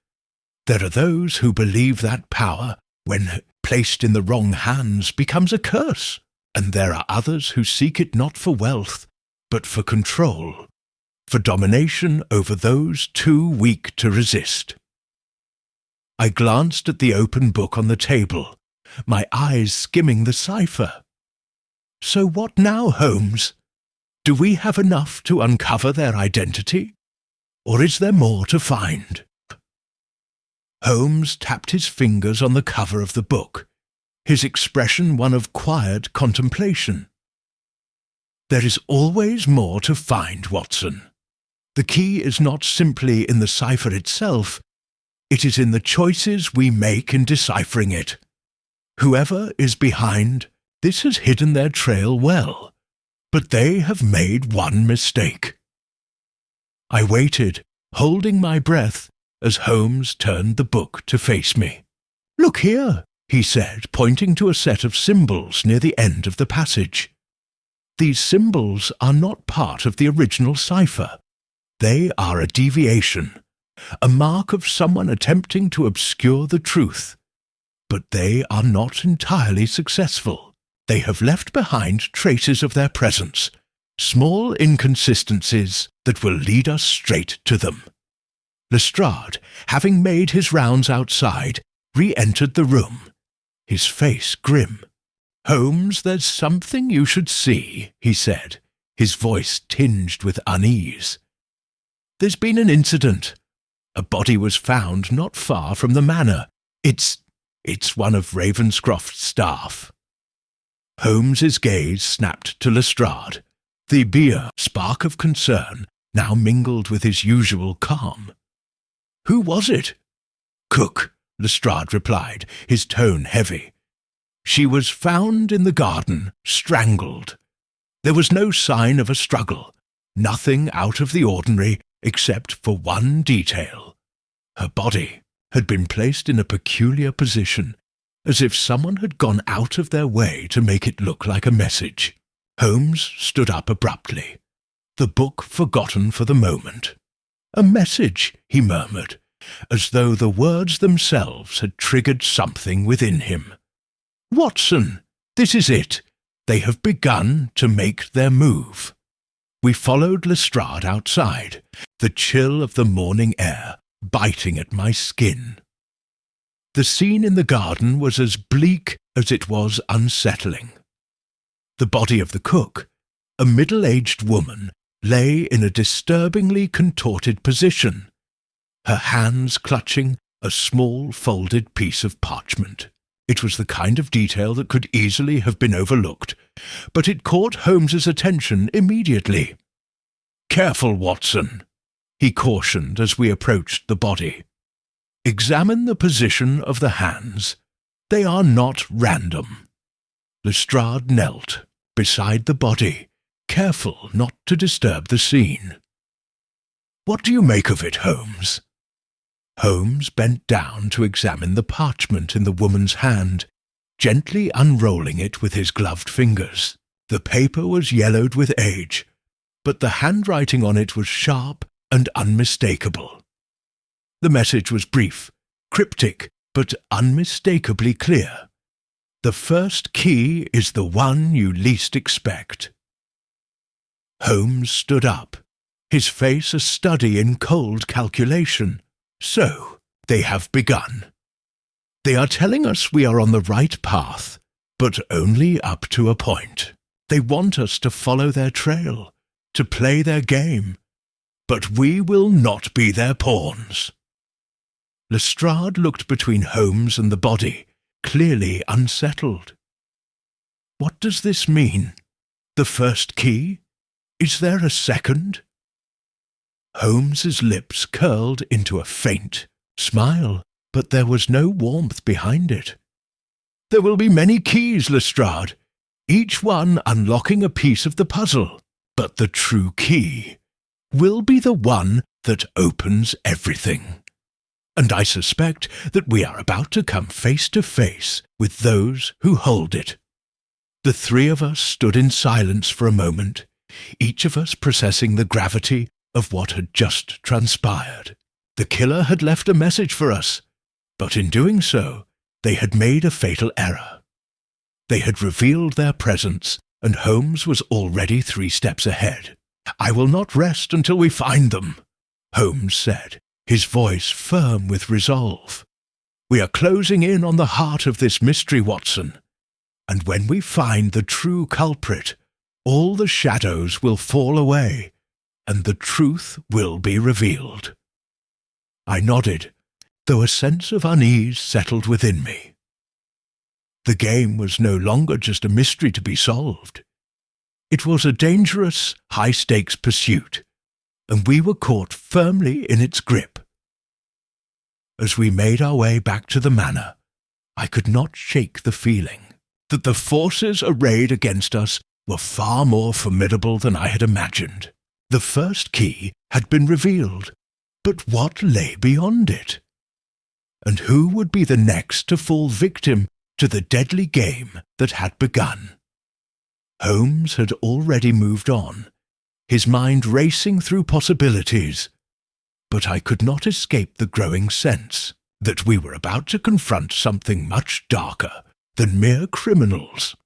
There are those who believe that power, when placed in the wrong hands, becomes a curse, and there are others who seek it not for wealth, but for control, for domination over those too weak to resist. I glanced at the open book on the table, my eyes skimming the cipher. So what now, Holmes? Do we have enough to uncover their identity? Or is there more to find? Holmes tapped his fingers on the cover of the book, his expression one of quiet contemplation. There is always more to find, Watson. The key is not simply in the cipher itself, it is in the choices we make in deciphering it. Whoever is behind, this has hidden their trail well, but they have made one mistake. I waited, holding my breath, as Holmes turned the book to face me. "Look here," he said, pointing to a set of symbols near the end of the passage. "These symbols are not part of the original cipher. They are a deviation, a mark of someone attempting to obscure the truth. But they are not entirely successful. They have left behind traces of their presence, small inconsistencies that will lead us straight to them." Lestrade, having made his rounds outside, re-entered the room, his face grim. "Holmes, there's something you should see," he said, his voice tinged with unease. "There's been an incident. A body was found not far from the manor. It's one of Ravenscroft's staff." Holmes's gaze snapped to Lestrade, the beer spark of concern now mingled with his usual calm. "Who was it?" "Cook," Lestrade replied, his tone heavy. "She was found in the garden, strangled. There was no sign of a struggle, nothing out of the ordinary except for one detail. Her body had been placed in a peculiar position, as if someone had gone out of their way to make it look like a message." Holmes stood up abruptly, the book forgotten for the moment. "A message," he murmured, as though the words themselves had triggered something within him. "Watson, this is it. They have begun to make their move." We followed Lestrade outside, the chill of the morning air biting at my skin. The scene in the garden was as bleak as it was unsettling. The body of the cook, a middle-aged woman, lay in a disturbingly contorted position, her hands clutching a small folded piece of parchment. It was the kind of detail that could easily have been overlooked, but it caught Holmes's attention immediately. "Careful, Watson," he cautioned as we approached the body. "Examine the position of the hands. They are not random." Lestrade knelt beside the body, careful not to disturb the scene. "What do you make of it, Holmes?" Holmes bent down to examine the parchment in the woman's hand, gently unrolling it with his gloved fingers. The paper was yellowed with age, but the handwriting on it was sharp and unmistakable. The message was brief, cryptic, but unmistakably clear. "The first key is the one you least expect." Holmes stood up, his face a study in cold calculation. "So, they have begun. They are telling us we are on the right path, but only up to a point. They want us to follow their trail, to play their game, but we will not be their pawns." Lestrade looked between Holmes and the body, clearly unsettled. "What does this mean? The first key? Is there a second?" Holmes's lips curled into a faint smile, but there was no warmth behind it. "There will be many keys, Lestrade. each one unlocking a piece of the puzzle. But the true key will be the one that opens everything. And I suspect that we are about to come face to face with those who hold it. The three of us stood in silence for a moment, each of us processing the gravity of what had just transpired. The killer had left a message for us, but in doing so, they had made a fatal error. They had revealed their presence, and Holmes was already 3 steps ahead. "I will not rest until we find them," Holmes said, his voice firm with resolve. "We are closing in on the heart of this mystery, Watson, and when we find the true culprit, all the shadows will fall away, and the truth will be revealed." I nodded, though a sense of unease settled within me. The game was no longer just a mystery to be solved. It was a dangerous, high-stakes pursuit, and we were caught firmly in its grip. As we made our way back to the manor, I could not shake the feeling that the forces arrayed against us were far more formidable than I had imagined. The first key had been revealed, but what lay beyond it? And who would be the next to fall victim to the deadly game that had begun? Holmes had already moved on, his mind racing through possibilities, but I could not escape the growing sense that we were about to confront something much darker than mere criminals.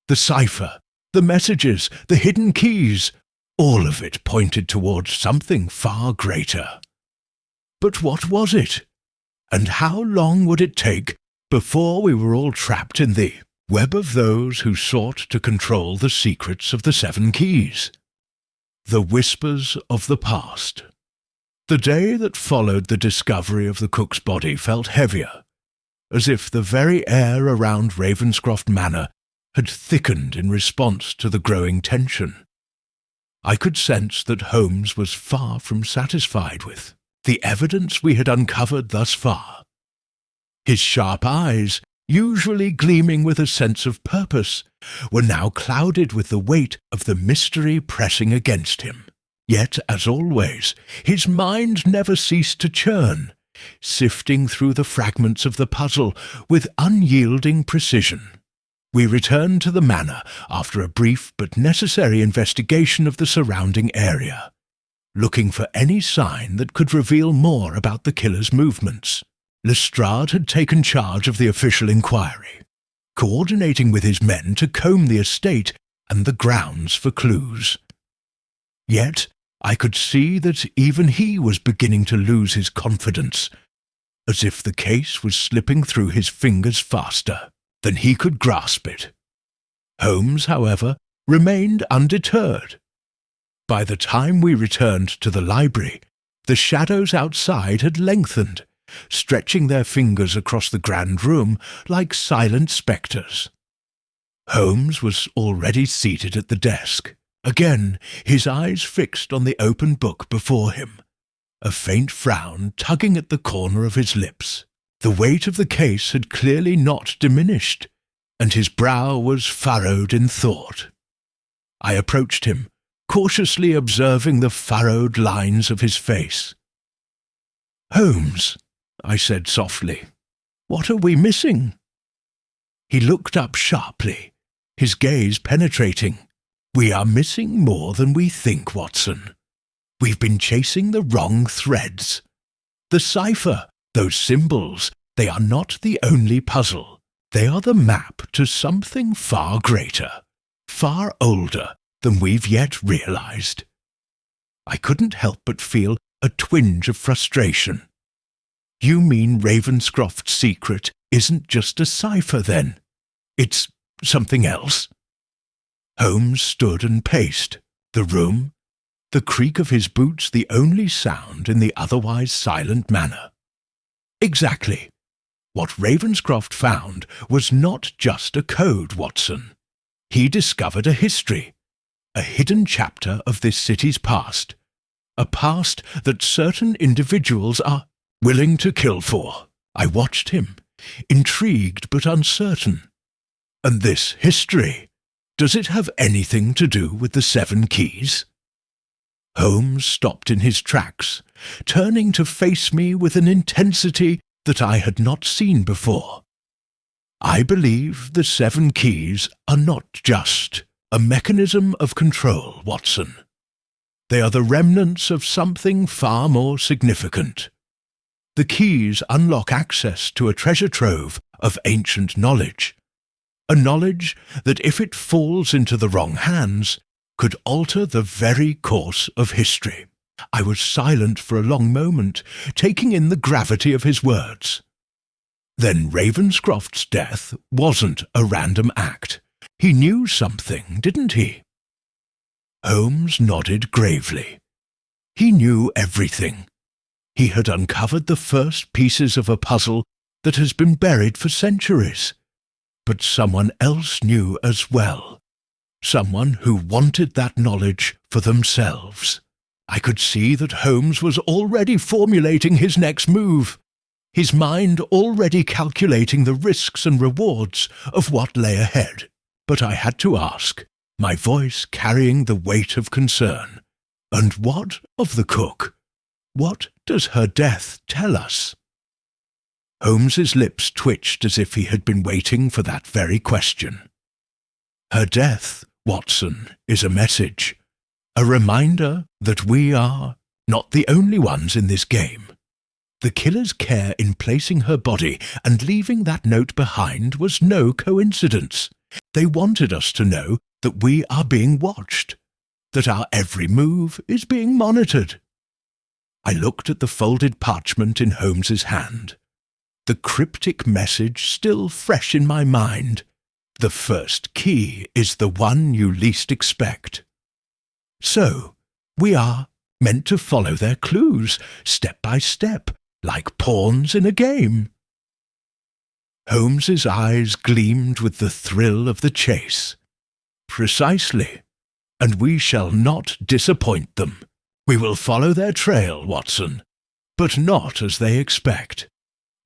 The cipher, the messages, the hidden keys, all of it pointed towards something far greater. But what was it? And how long would it take before we were all trapped in the web of those who sought to control the secrets of the 7 keys? The whispers of the past. The day that followed the discovery of the cook's body felt heavier, as if the very air around Ravenscroft Manor had thickened in response to the growing tension. I could sense that Holmes was far from satisfied with the evidence we had uncovered thus far. His sharp eyes, usually gleaming with a sense of purpose, were now clouded with the weight of the mystery pressing against him. Yet, as always, his mind never ceased to churn, sifting through the fragments of the puzzle with unyielding precision. We returned to the manor after a brief but necessary investigation of the surrounding area, looking for any sign that could reveal more about the killer's movements. Lestrade had taken charge of the official inquiry, coordinating with his men to comb the estate and the grounds for clues. Yet I could see that even he was beginning to lose his confidence, as if the case was slipping through his fingers faster than he could grasp it. Holmes, however, remained undeterred. By the time we returned to the library, the shadows outside had lengthened, stretching their fingers across the grand room like silent spectres. Holmes was already seated at the desk, again his eyes fixed on the open book before him, a faint frown tugging at the corner of his lips. The weight of the case had clearly not diminished, and his brow was furrowed in thought. I approached him, cautiously observing the furrowed lines of his face. "Holmes," I said softly, "what are we missing?" He looked up sharply, his gaze penetrating. "We are missing more than we think, Watson. We've been chasing the wrong threads. The cipher, those symbols, they are not the only puzzle. They are the map to something far greater, far older than we've yet realized." I couldn't help but feel a twinge of frustration. "You mean Ravenscroft's secret isn't just a cipher, then? It's something else?" Holmes stood and paced the room, the creak of his boots the only sound in the otherwise silent manor. "Exactly. What Ravenscroft found was not just a code, Watson. He discovered a history, a hidden chapter of this city's past, a past that certain individuals are willing to kill for." I watched him, intrigued but uncertain. "And this history," Does it have anything to do with the 7 keys? Holmes stopped in his tracks, turning to face me with an intensity that I had not seen before. I believe the 7 keys are not just a mechanism of control, Watson. They are the remnants of something far more significant. The keys unlock access to a treasure trove of ancient knowledge, a knowledge that if it falls into the wrong hands, could alter the very course of history. I was silent for a long moment, taking in the gravity of his words. Then Ravenscroft's death wasn't a random act. He knew something, didn't he? Holmes nodded gravely. He knew everything. He had uncovered the first pieces of a puzzle that has been buried for centuries. But someone else knew as well. Someone who wanted that knowledge for themselves. I could see that Holmes was already formulating his next move, his mind already calculating the risks and rewards of what lay ahead. But I had to ask, my voice carrying the weight of concern, and what of the cook? What does her death tell us? Holmes's lips twitched as if he had been waiting for that very question. Her death, Watson, is a message, a reminder that we are not the only ones in this game. The killer's care in placing her body and leaving that note behind was no coincidence. They wanted us to know that we are being watched, that our every move is being monitored. I looked at the folded parchment in Holmes's hand. The cryptic message still fresh in my mind. The first key is the one you least expect. So, we are meant to follow their clues, step by step, like pawns in a game. Holmes's eyes gleamed with the thrill of the chase. Precisely, and we shall not disappoint them. We will follow their trail, Watson, but not as they expect.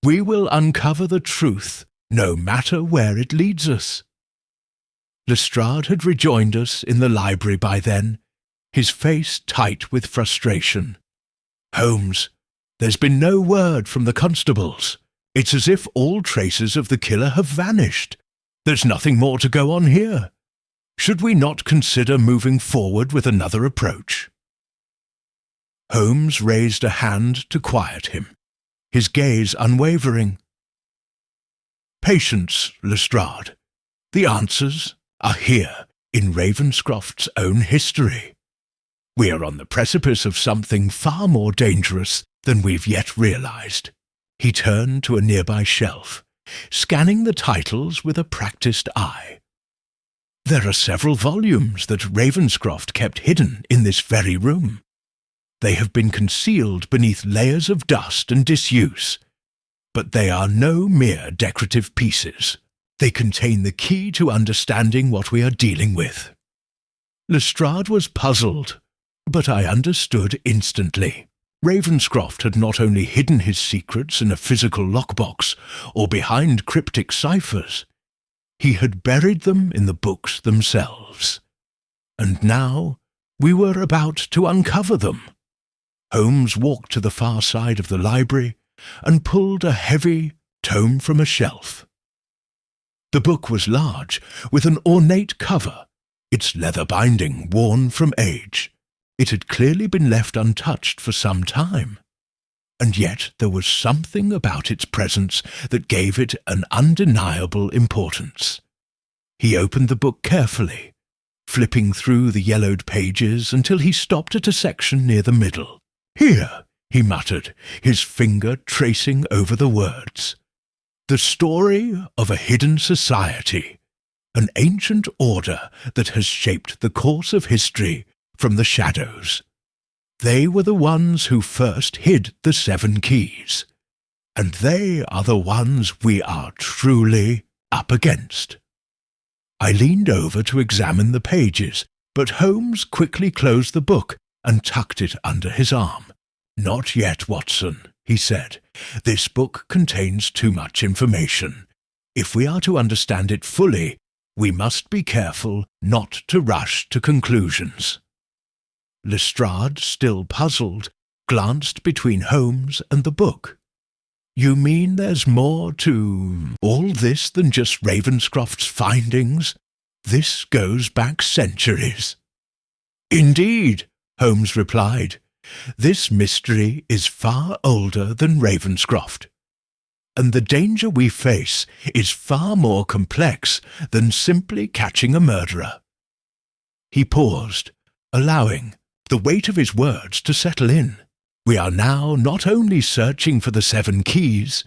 We will uncover the truth, no matter where it leads us. Lestrade had rejoined us in the library by then, his face tight with frustration. Holmes, there's been no word from the constables. It's as if all traces of the killer have vanished. There's nothing more to go on here. Should we not consider moving forward with another approach? Holmes raised a hand to quiet him, his gaze unwavering. Patience, Lestrade. The answers are here in Ravenscroft's own history. We are on the precipice of something far more dangerous than we've yet realized. He turned to a nearby shelf, scanning the titles with a practiced eye. There are several volumes that Ravenscroft kept hidden in this very room. They have been concealed beneath layers of dust and disuse, but they are no mere decorative pieces. They contain the key to understanding what we are dealing with. Lestrade was puzzled, but I understood instantly. Ravenscroft had not only hidden his secrets in a physical lockbox or behind cryptic ciphers, he had buried them in the books themselves. And now we were about to uncover them. Holmes walked to the far side of the library and pulled a heavy tome from a shelf. The book was large, with an ornate cover, its leather binding worn from age. It had clearly been left untouched for some time, and yet there was something about its presence that gave it an undeniable importance. He opened the book carefully, flipping through the yellowed pages until he stopped at a section near the middle. "Here," he muttered, his finger tracing over the words. "The story of a hidden society, an ancient order that has shaped the course of history from the shadows. They were the ones who first hid the 7 keys, and they are the ones we are truly up against." I leaned over to examine the pages, but Holmes quickly closed the book and tucked it under his arm. "Not yet, Watson," he said. "This book contains too much information. If we are to understand it fully, We must be careful not to rush to conclusions." Lestrade, still puzzled, glanced between Holmes and the book. "You mean there's more to all this than just Ravenscroft's findings? This goes back centuries." "Indeed," Holmes replied. "This mystery is far older than Ravenscroft, and the danger we face is far more complex than simply catching a murderer." He paused, allowing the weight of his words to settle in. "We are now not only searching for the 7 keys,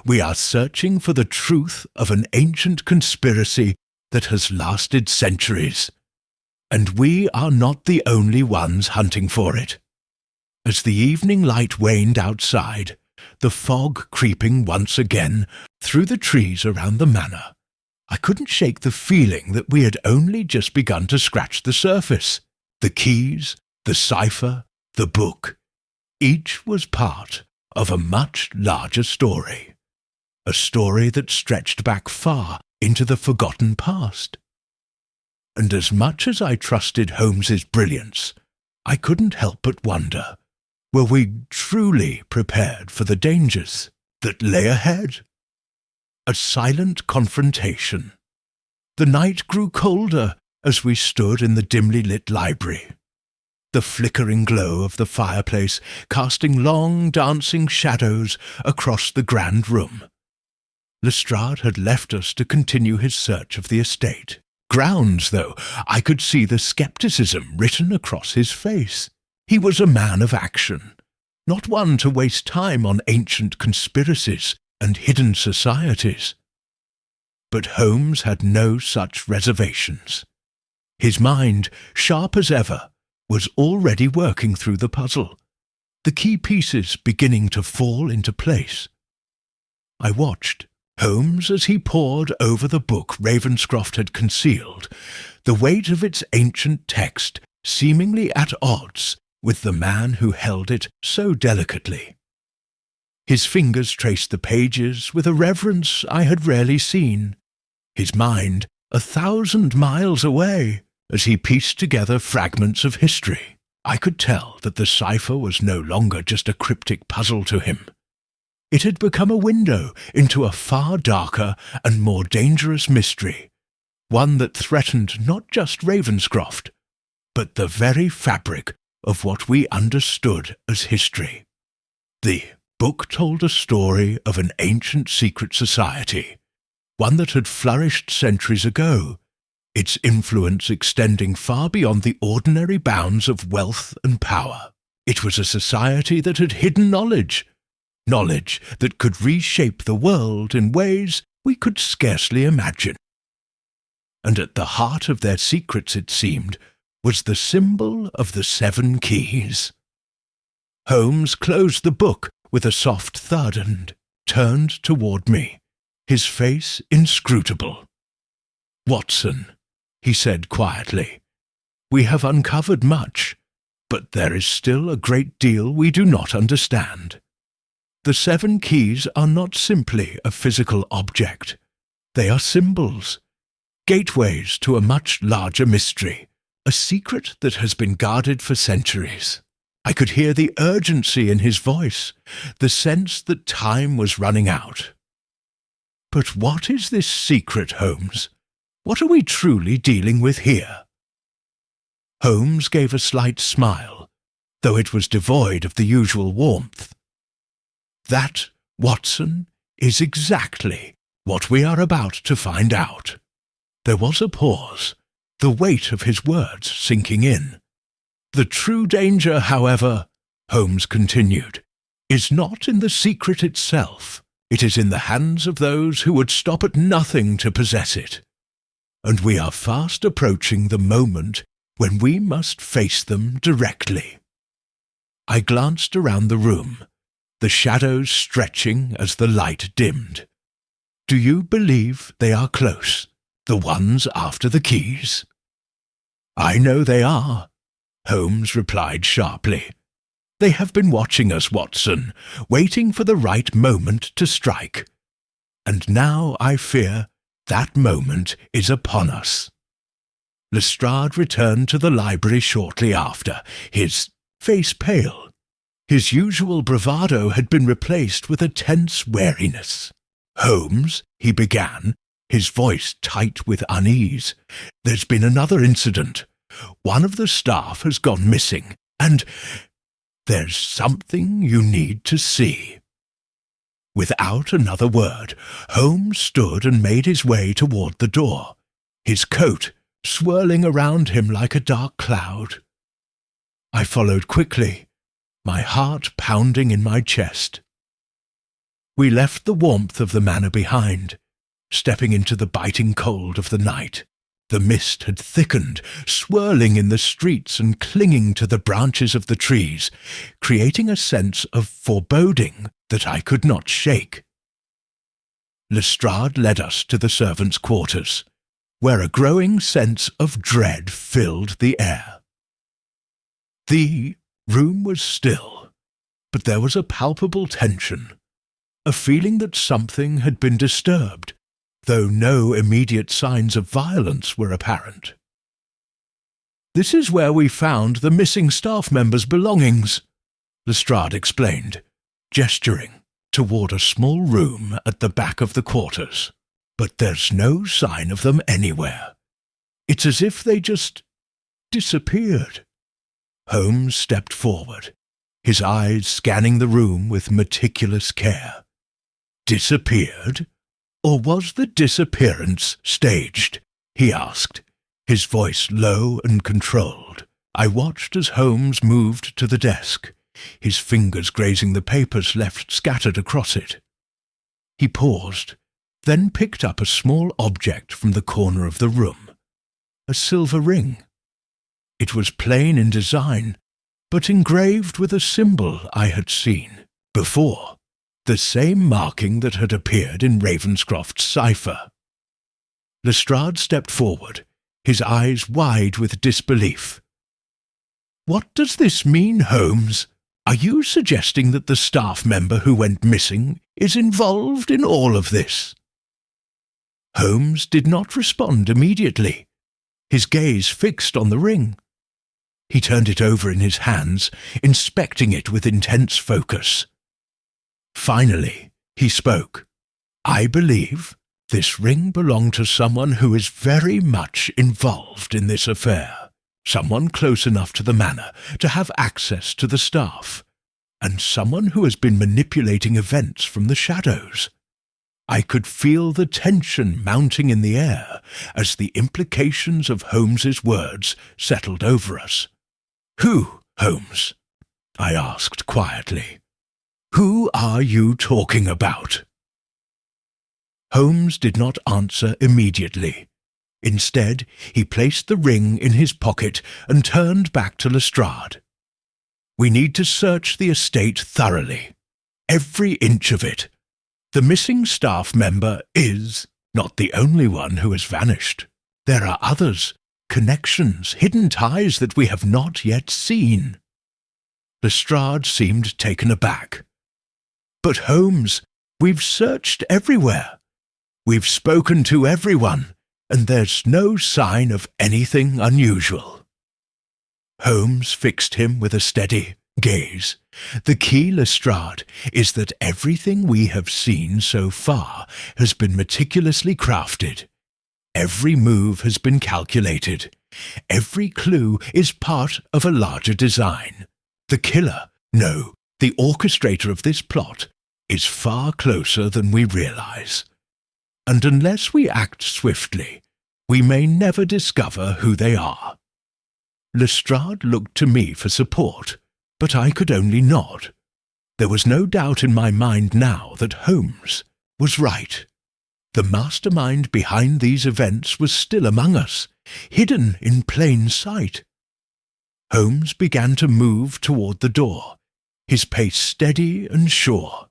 we are searching for the truth of an ancient conspiracy that has lasted centuries. And we are not the only ones hunting for it." As the evening light waned outside, the fog creeping once again through the trees around the manor, I couldn't shake the feeling that we had only just begun to scratch the surface. The keys, the cipher, the book, each was part of a much larger story. A story that stretched back far into the forgotten past. And as much as I trusted Holmes's brilliance, I couldn't help but wonder, were we truly prepared for the dangers that lay ahead? A silent confrontation. The night grew colder as we stood in the dimly lit library, the flickering glow of the fireplace casting long dancing shadows across the grand room. Lestrade had left us to continue his search of the estate. Grounds, though, I could see the scepticism written across his face. He was a man of action, not one to waste time on ancient conspiracies and hidden societies. But Holmes had no such reservations. His mind, sharp as ever, was already working through the puzzle, the key pieces beginning to fall into place. I watched Holmes as he pored over the book Ravenscroft had concealed, the weight of its ancient text seemingly at odds with the man who held it so delicately. His fingers traced the pages with a reverence I had rarely seen, his mind 1,000 miles away. As he pieced together fragments of history, I could tell that the cipher was no longer just a cryptic puzzle to him. It had become a window into a far darker and more dangerous mystery, one that threatened not just Ravenscroft, but the very fabric of what we understood as history. The book told a story of an ancient secret society, one that had flourished centuries ago, its influence extending far beyond the ordinary bounds of wealth and power. It was a society that had hidden knowledge that could reshape the world in ways we could scarcely imagine. And at the heart of their secrets, it seemed, was the symbol of the 7 keys. Holmes closed the book with a soft thud and turned toward me, his face inscrutable. "Watson," he said quietly, "we have uncovered much, but there is still a great deal we do not understand. The 7 keys are not simply a physical object. They are symbols, gateways to a much larger mystery, a secret that has been guarded for centuries." I could hear the urgency in his voice, the sense that time was running out. "But what is this secret, Holmes? What are we truly dealing with here?" Holmes gave a slight smile, though it was devoid of the usual warmth. "That, Watson, is exactly what we are about to find out." There was a pause, the weight of his words sinking in. "The true danger, however," Holmes continued, "is not in the secret itself. It is in the hands of those who would stop at nothing to possess it. And we are fast approaching the moment when we must face them directly." I glanced around the room, the shadows stretching as the light dimmed. "Do you believe they are close, the ones after the keys?" "I know they are," Holmes replied sharply. "They have been watching us, Watson, waiting for the right moment to strike. And now, I fear, that moment is upon us. Lestrade returned to the library shortly after, his face pale. His usual bravado had been replaced with a tense wariness. "Holmes," he began, his voice tight with unease, "there's been another incident. One of the staff has gone missing, and there's something you need to see." Without another word, Holmes stood and made his way toward the door, his coat swirling around him like a dark cloud. I followed quickly, my heart pounding in my chest. We left the warmth of the manor behind, stepping into the biting cold of the night. The mist had thickened, swirling in the streets and clinging to the branches of the trees, creating a sense of foreboding that I could not shake. Lestrade led us to the servants' quarters, where a growing sense of dread filled the air. The room was still, but there was a palpable tension, a feeling that something had been disturbed, though no immediate signs of violence were apparent. "This is where we found the missing staff members' belongings," Lestrade explained, gesturing toward a small room at the back of the quarters. "But there's no sign of them anywhere. It's as if they just disappeared." Holmes stepped forward, his eyes scanning the room with meticulous care. "Disappeared? Or was the disappearance staged?" he asked, his voice low and controlled. I watched as Holmes moved to the desk, his fingers grazing the papers left scattered across it. He paused, then picked up a small object from the corner of the room, a silver ring. It was plain in design, but engraved with a symbol I had seen before, the same marking that had appeared in Ravenscroft's cipher. Lestrade stepped forward, his eyes wide with disbelief. "What does this mean, Holmes? Are you suggesting that the staff member who went missing is involved in all of this?" Holmes did not respond immediately, his gaze fixed on the ring. He turned it over in his hands, inspecting it with intense focus. Finally, he spoke. "I believe this ring belonged to someone who is very much involved in this affair, someone close enough to the manor to have access to the staff, and someone who has been manipulating events from the shadows." I could feel the tension mounting in the air as the implications of Holmes's words settled over us. "Who, Holmes?" I asked quietly. "Who are you talking about?" Holmes did not answer immediately. Instead, he placed the ring in his pocket and turned back to Lestrade. "We need to search the estate thoroughly, every inch of it. The missing staff member is not the only one who has vanished. There are others, connections, hidden ties that we have not yet seen." Lestrade seemed taken aback. "But Holmes, we've searched everywhere. We've spoken to everyone, and there's no sign of anything unusual." Holmes fixed him with a steady gaze. "The key, Lestrade, is that everything we have seen so far has been meticulously crafted. Every move has been calculated. Every clue is part of a larger design. The killer, no, the orchestrator of this plot, is far closer than we realize. And unless we act swiftly, we may never discover who they are." Lestrade looked to me for support, but I could only nod. There was no doubt in my mind now that Holmes was right. The mastermind behind these events was still among us, hidden in plain sight. Holmes began to move toward the door, his pace steady and sure.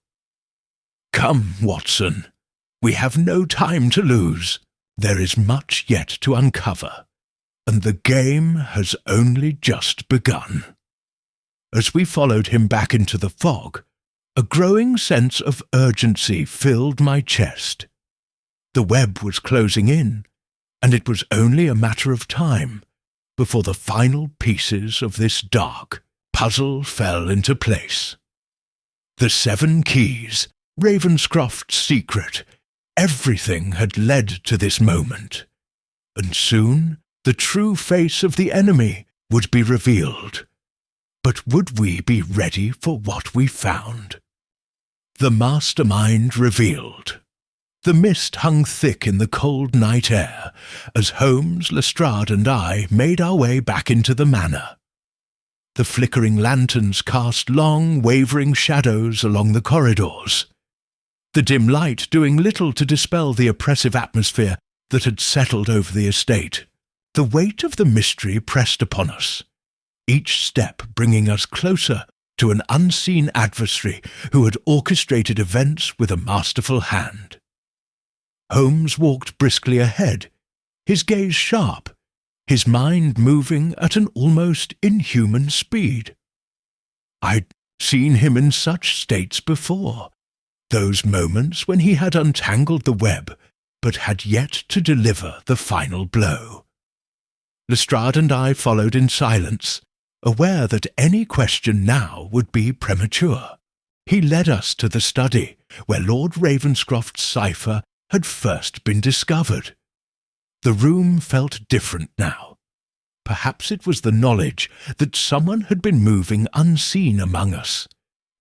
"Come, Watson, we have no time to lose. There is much yet to uncover, and the game has only just begun." As we followed him back into the fog, a growing sense of urgency filled my chest. The web was closing in, and it was only a matter of time before the final pieces of this dark puzzle fell into place. The 7 keys, Ravenscroft's secret, everything had led to this moment, and soon the true face of the enemy would be revealed. But would we be ready for what we found? The mastermind revealed. The mist hung thick in the cold night air as Holmes, Lestrade and I made our way back into the manor. The flickering lanterns cast long, wavering shadows along the corridors, the dim light doing little to dispel the oppressive atmosphere that had settled over the estate. The weight of the mystery pressed upon us, each step bringing us closer to an unseen adversary who had orchestrated events with a masterful hand. Holmes walked briskly ahead, his gaze sharp, his mind moving at an almost inhuman speed. I'd seen him in such states before, those moments when he had untangled the web but had yet to deliver the final blow. Lestrade and I followed in silence, aware that any question now would be premature. He led us to the study, where Lord Ravenscroft's cipher had first been discovered. The room felt different now. Perhaps it was the knowledge that someone had been moving unseen among us,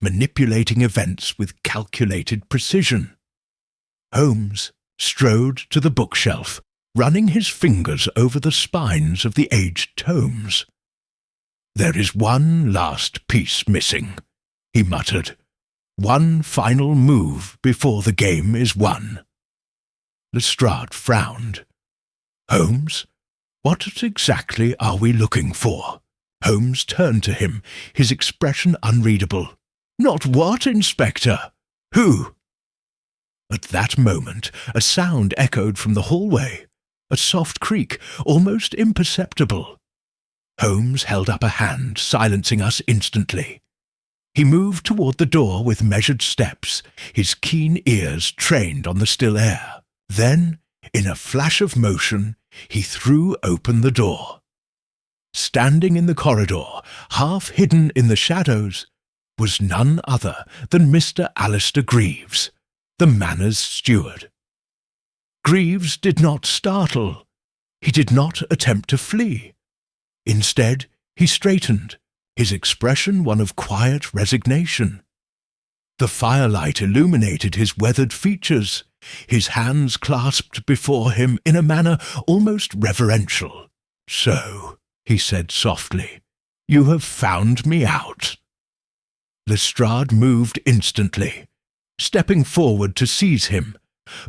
manipulating events with calculated precision. Holmes strode to the bookshelf, running his fingers over the spines of the aged tomes. "There is one last piece missing," he muttered. "One final move before the game is won." Lestrade frowned. "Holmes, what exactly are we looking for?" Holmes turned to him, his expression unreadable. "Not what, Inspector? Who?" At that moment, a sound echoed from the hallway, a soft creak, almost imperceptible. Holmes held up a hand, silencing us instantly. He moved toward the door with measured steps, his keen ears trained on the still air. Then, in a flash of motion, he threw open the door. Standing in the corridor, half hidden in the shadows, was none other than Mr. Alistair Greaves, the manor's steward. Greaves did not startle. He did not attempt to flee. Instead, he straightened, his expression one of quiet resignation. The firelight illuminated his weathered features, his hands clasped before him in a manner almost reverential. "So," he said softly, "you have found me out." Lestrade moved instantly, stepping forward to seize him,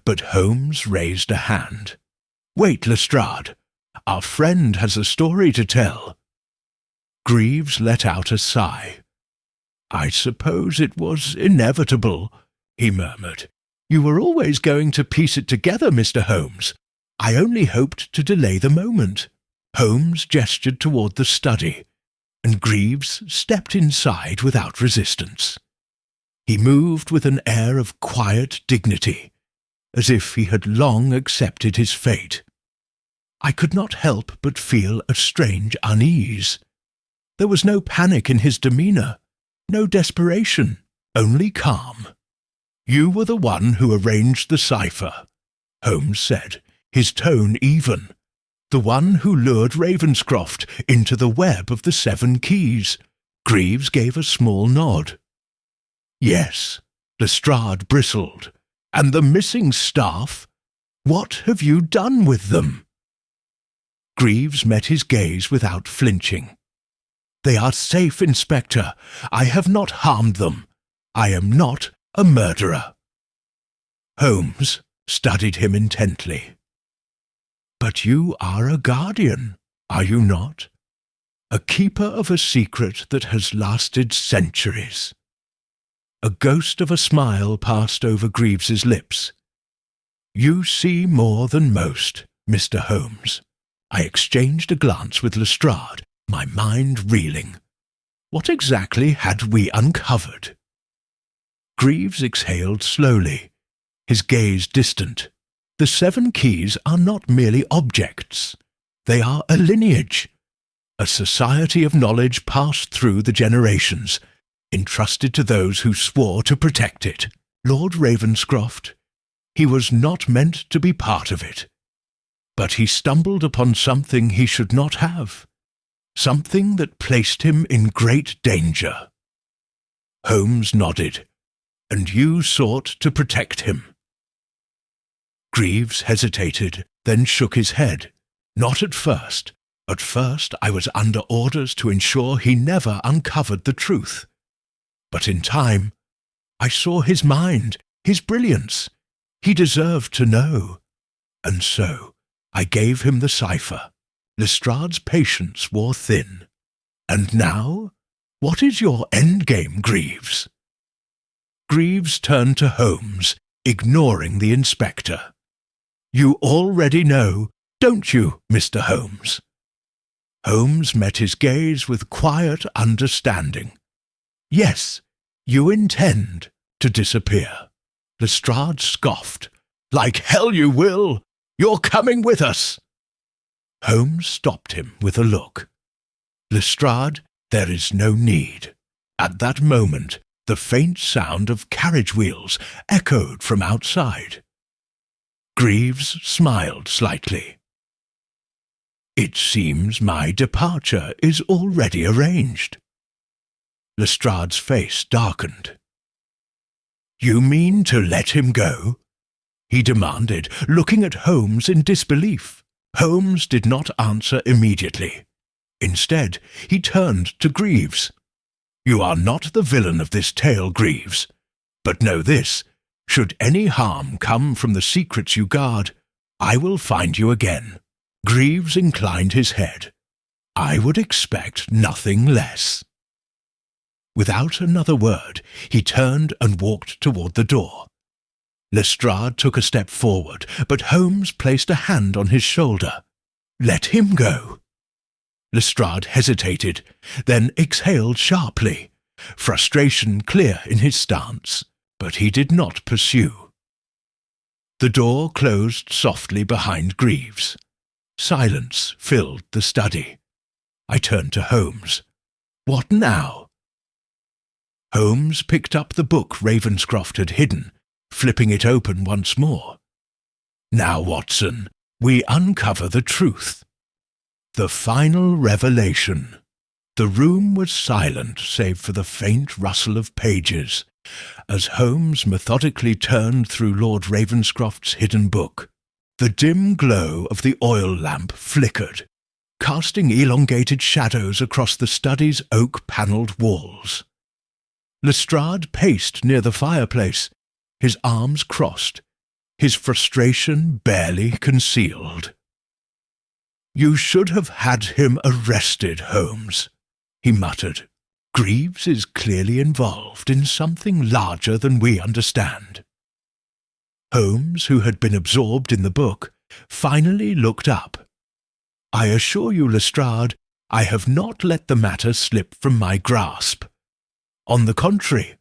but Holmes raised a hand. "Wait, Lestrade. Our friend has a story to tell." Greaves let out a sigh. "I suppose it was inevitable," he murmured. "You were always going to piece it together, Mr. Holmes. I only hoped to delay the moment." Holmes gestured toward the study, and Greaves stepped inside without resistance. He moved with an air of quiet dignity, as if he had long accepted his fate. I could not help but feel a strange unease. There was no panic in his demeanour, no desperation, only calm. "You were the one who arranged the cipher," Holmes said, his tone even. "The one who lured Ravenscroft into the web of the 7 keys." Greaves gave a small nod. "Yes," Lestrade bristled. "And the missing staff? What have you done with them?" Greaves met his gaze without flinching. "They are safe, Inspector. I have not harmed them. I am not a murderer." Holmes studied him intently. "But you are a guardian, are you not? A keeper of a secret that has lasted centuries." A ghost of a smile passed over Greaves's lips. "You see more than most, Mr. Holmes." I exchanged a glance with Lestrade, my mind reeling. What exactly had we uncovered? Greaves exhaled slowly, his gaze distant. The 7 keys are not merely objects. They are a lineage, a society of knowledge passed through the generations, entrusted to those who swore to protect it. Lord Ravenscroft, he was not meant to be part of it. But he stumbled upon something he should not have, something that placed him in great danger. Holmes nodded, and you sought to protect him. Greaves hesitated, then shook his head. Not at first. At first I was under orders to ensure he never uncovered the truth. But in time, I saw his mind, his brilliance. He deserved to know. And so I gave him the cipher. Lestrade's patience wore thin. And now, what is your endgame, Greaves? Greaves turned to Holmes, ignoring the inspector. You already know, don't you, Mr. Holmes? Holmes met his gaze with quiet understanding. Yes, you intend to disappear. Lestrade scoffed. Like hell you will! You're coming with us! Holmes stopped him with a look. Lestrade, there is no need. At that moment, the faint sound of carriage wheels echoed from outside. Greaves smiled slightly. It seems my departure is already arranged. Lestrade's face darkened. You mean to let him go? He demanded, looking at Holmes in disbelief. Holmes did not answer immediately. Instead, he turned to Greaves. You are not the villain of this tale, Greaves. But know this, should any harm come from the secrets you guard, I will find you again. Greaves inclined his head. I would expect nothing less. Without another word, he turned and walked toward the door. Lestrade took a step forward, but Holmes placed a hand on his shoulder. Let him go. Lestrade hesitated, then exhaled sharply, frustration clear in his stance, but he did not pursue. The door closed softly behind Greaves. Silence filled the study. I turned to Holmes. What now? Holmes picked up the book Ravenscroft had hidden, flipping it open once more. Now, Watson, we uncover the truth. The final revelation. The room was silent save for the faint rustle of pages, as Holmes methodically turned through Lord Ravenscroft's hidden book. The dim glow of the oil lamp flickered, casting elongated shadows across the study's oak-panelled walls. Lestrade paced near the fireplace, his arms crossed, his frustration barely concealed. You should have had him arrested, Holmes, he muttered. Greaves is clearly involved in something larger than we understand. Holmes, who had been absorbed in the book, finally looked up. I assure you, Lestrade, I have not let the matter slip from my grasp. On the contrary,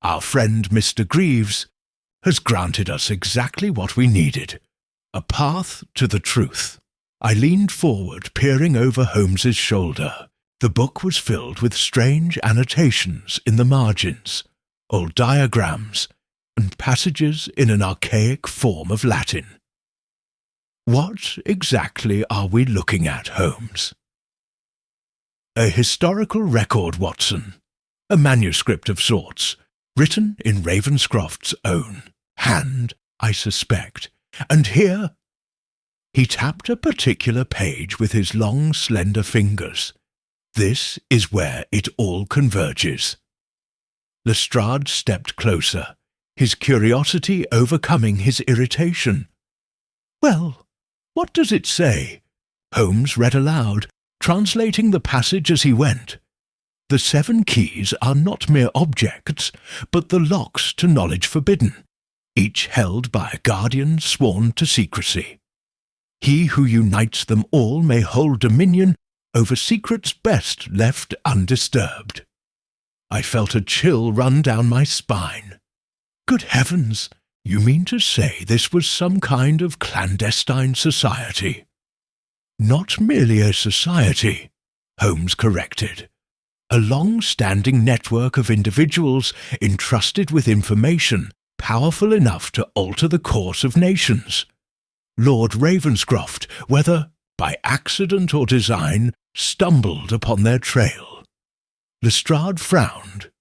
our friend Mr. Greaves has granted us exactly what we needed, a path to the truth. I leaned forward, peering over Holmes's shoulder. The book was filled with strange annotations in the margins, old diagrams, and passages in an archaic form of Latin. What exactly are we looking at, Holmes? A historical record, Watson. A manuscript of sorts, written in Ravenscroft's own hand, I suspect. And here, he tapped a particular page with his long, slender fingers. This is where it all converges. Lestrade stepped closer, his curiosity overcoming his irritation. Well, what does it say? Holmes read aloud, translating the passage as he went. The 7 keys are not mere objects, but the locks to knowledge forbidden, each held by a guardian sworn to secrecy. He who unites them all may hold dominion over secrets best left undisturbed. I felt a chill run down my spine. Good heavens, You mean to say this was some kind of clandestine society? Not merely a society, Holmes corrected. A long-standing network of individuals entrusted with information powerful enough to alter the course of nations. Lord Ravenscroft, whether by accident or design, stumbled upon their trail. Lestrade frowned.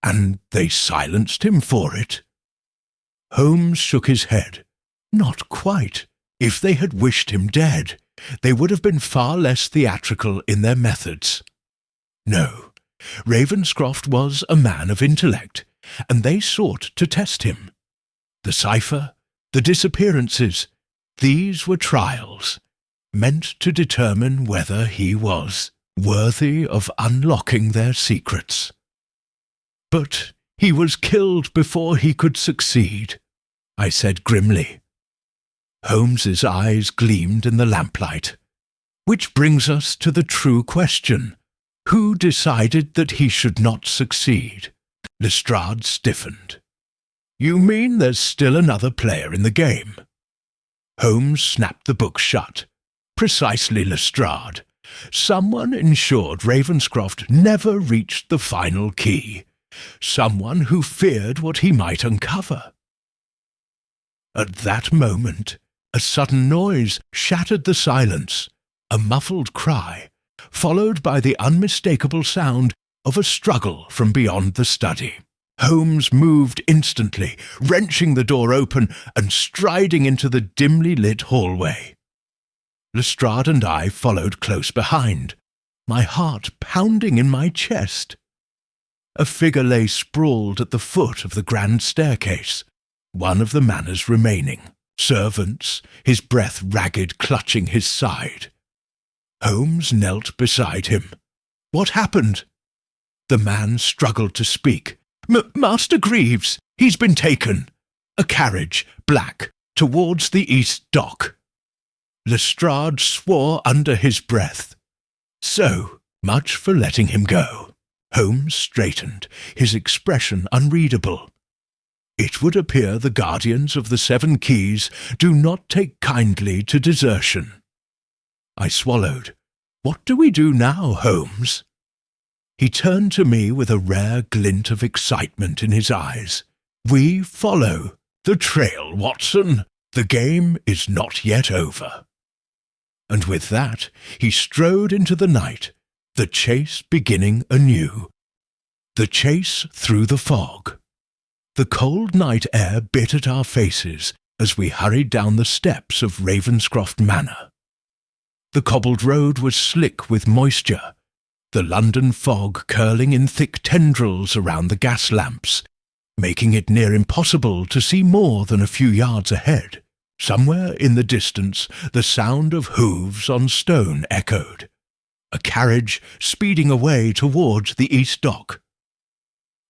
And they silenced him for it? Holmes shook his head. Not quite. If they had wished him dead, they would have been far less theatrical in their methods. No, Ravenscroft was a man of intellect, and they sought to test him. The cipher, the disappearances, these were trials, meant to determine whether he was worthy of unlocking their secrets. But he was killed before he could succeed, I said grimly. Holmes's eyes gleamed in the lamplight. Which brings us to the true question. Who decided that he should not succeed? Lestrade stiffened. You mean there's still another player in the game? Holmes snapped the book shut. Precisely, Lestrade. Someone ensured Ravenscroft never reached the final key. Someone who feared what he might uncover. At that moment, a sudden noise shattered the silence, a muffled cry, followed by the unmistakable sound of a struggle from beyond the study. Holmes moved instantly, wrenching the door open and striding into the dimly lit hallway. Lestrade and I followed close behind, my heart pounding in my chest. A figure lay sprawled at the foot of the grand staircase, one of the manors remaining. Servants, his breath ragged, clutching his side. Holmes knelt beside him. What happened? The man struggled to speak. Master Greaves, he's been taken. A carriage, black, towards the east dock. Lestrade swore under his breath. So much for letting him go. Holmes straightened, his expression unreadable. It would appear the guardians of the 7 keys do not take kindly to desertion. I swallowed. What do we do now, Holmes? He turned to me with a rare glint of excitement in his eyes. We follow the trail, Watson. The game is not yet over. And with that, he strode into the night, the chase beginning anew. The chase through the fog. The cold night air bit at our faces as we hurried down the steps of Ravenscroft Manor. The cobbled road was slick with moisture, the London fog curling in thick tendrils around the gas lamps, making it near impossible to see more than a few yards ahead. Somewhere in the distance, the sound of hooves on stone echoed. A carriage speeding away towards the east dock.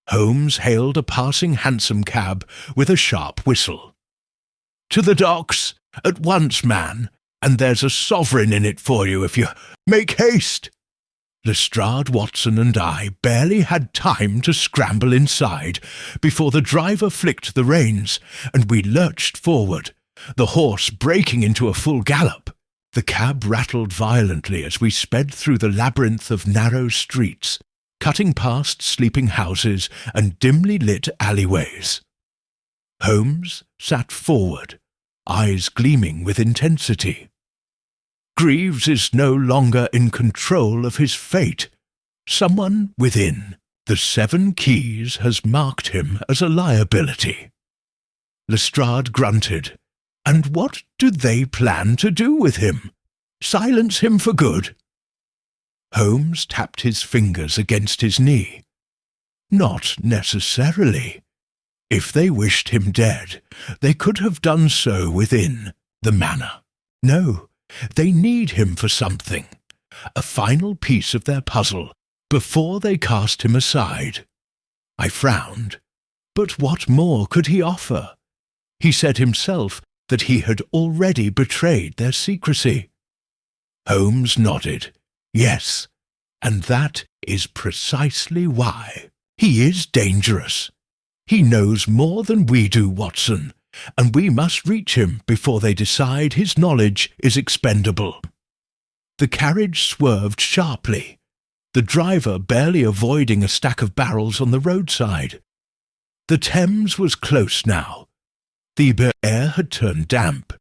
Holmes hailed a passing hansom cab with a sharp whistle. To the docks, at once, man, and there's a sovereign in it for you if you make haste. Lestrade, Watson, and I barely had time to scramble inside before the driver flicked the reins, and we lurched forward, the horse breaking into a full gallop. The cab rattled violently as we sped through the labyrinth of narrow streets, cutting past sleeping houses and dimly lit alleyways. Holmes sat forward, eyes gleaming with intensity. Greaves is no longer in control of his fate. Someone within the 7 keys has marked him as a liability. Lestrade grunted. And what do they plan to do with him? Silence him for good? Holmes tapped his fingers against his knee. Not necessarily. If they wished him dead, they could have done so within the manor. No, they need him for something, a final piece of their puzzle, before they cast him aside. I frowned. But what more could he offer? He said himself that he had already betrayed their secrecy. Holmes nodded. Yes, and that is precisely why. He is dangerous. He knows more than we do, Watson, and we must reach him before they decide his knowledge is expendable." The carriage swerved sharply, the driver barely avoiding a stack of barrels on the roadside. The Thames was close now. The air had turned damp,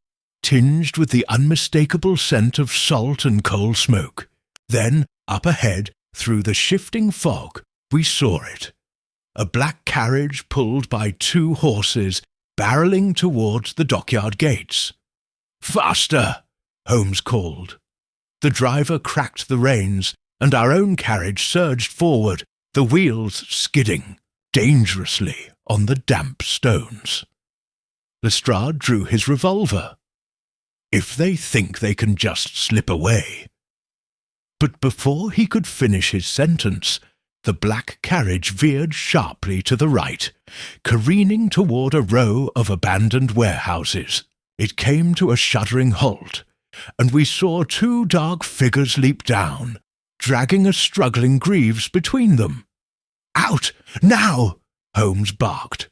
tinged with the unmistakable scent of salt and coal smoke. Then, up ahead, through the shifting fog, we saw it. A black carriage pulled by 2 horses, barrelling towards the dockyard gates. "Faster!" Holmes called. The driver cracked the reins, and our own carriage surged forward, the wheels skidding dangerously on the damp stones. Lestrade drew his revolver. If they think they can just slip away. But before he could finish his sentence, the black carriage veered sharply to the right, careening toward a row of abandoned warehouses. It came to a shuddering halt, and we saw 2 dark figures leap down, dragging a struggling Greaves between them. "Out! Now!" Holmes barked.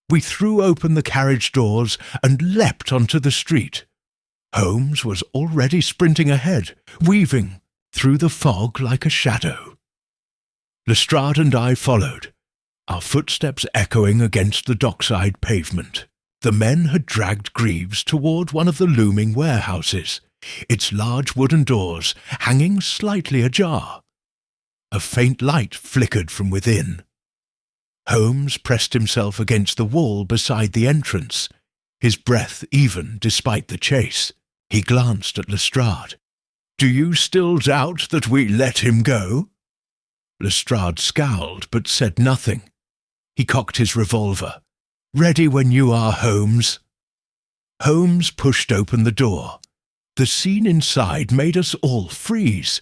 We threw open the carriage doors and leapt onto the street. Holmes was already sprinting ahead, weaving through the fog like a shadow. Lestrade and I followed, our footsteps echoing against the dockside pavement. The men had dragged Greaves toward one of the looming warehouses, its large wooden doors hanging slightly ajar. A faint light flickered from within. Holmes pressed himself against the wall beside the entrance, his breath even despite the chase. He glanced at Lestrade. "Do you still doubt that we let him go?" Lestrade scowled but said nothing. He cocked his revolver. "Ready when you are, Holmes." Holmes pushed open the door. The scene inside made us all freeze.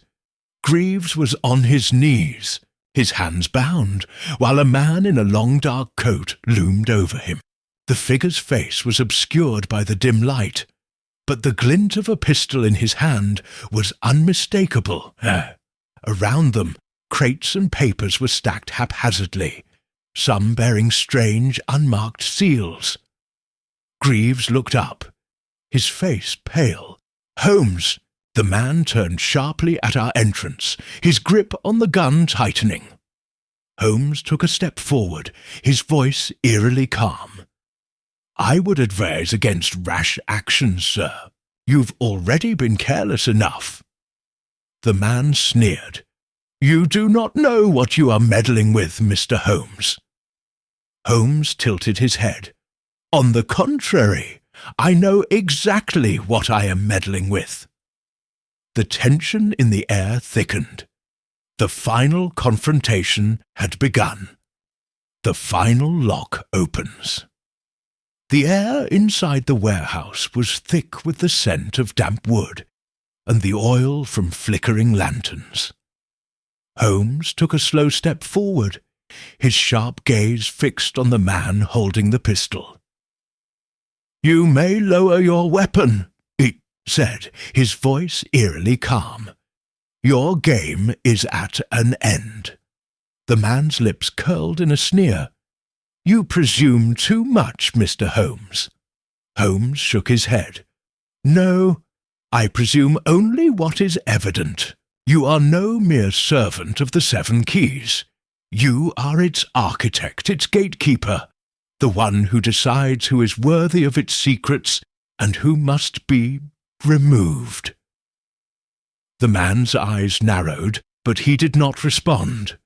Greaves was on his knees, his hands bound, while a man in a long dark coat loomed over him. The figure's face was obscured by the dim light, but the glint of a pistol in his hand was unmistakable. Around them, crates and papers were stacked haphazardly, some bearing strange, unmarked seals. Greaves looked up, his face pale. "Holmes!" The man turned sharply at our entrance, his grip on the gun tightening. Holmes took a step forward, his voice eerily calm. "I would advise against rash actions, sir. You've already been careless enough." The man sneered. "You do not know what you are meddling with, Mr. Holmes." Holmes tilted his head. "On the contrary, I know exactly what I am meddling with." The tension in the air thickened. The final confrontation had begun. The final lock opens. The air inside the warehouse was thick with the scent of damp wood and the oil from flickering lanterns. Holmes took a slow step forward, his sharp gaze fixed on the man holding the pistol. "You may lower your weapon," he said, his voice eerily calm. "Your game is at an end." The man's lips curled in a sneer. "You presume too much, Mr. Holmes." Holmes shook his head. "No, I presume only what is evident. You are no mere servant of the 7 Keys. You are its architect, its gatekeeper, the one who decides who is worthy of its secrets and who must be removed." The man's eyes narrowed, but he did not respond.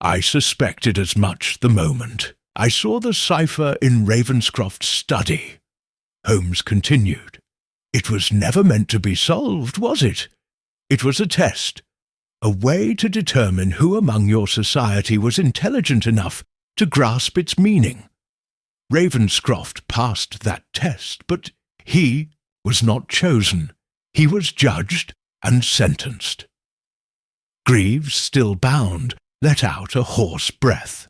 I suspected as much the moment I saw the cipher in Ravenscroft's study. Holmes continued. "It was never meant to be solved, was it? It was a test, a way to determine who among your society was intelligent enough to grasp its meaning. Ravenscroft passed that test, but he was not chosen. He was judged and sentenced." Greaves, still bound, let out a hoarse breath.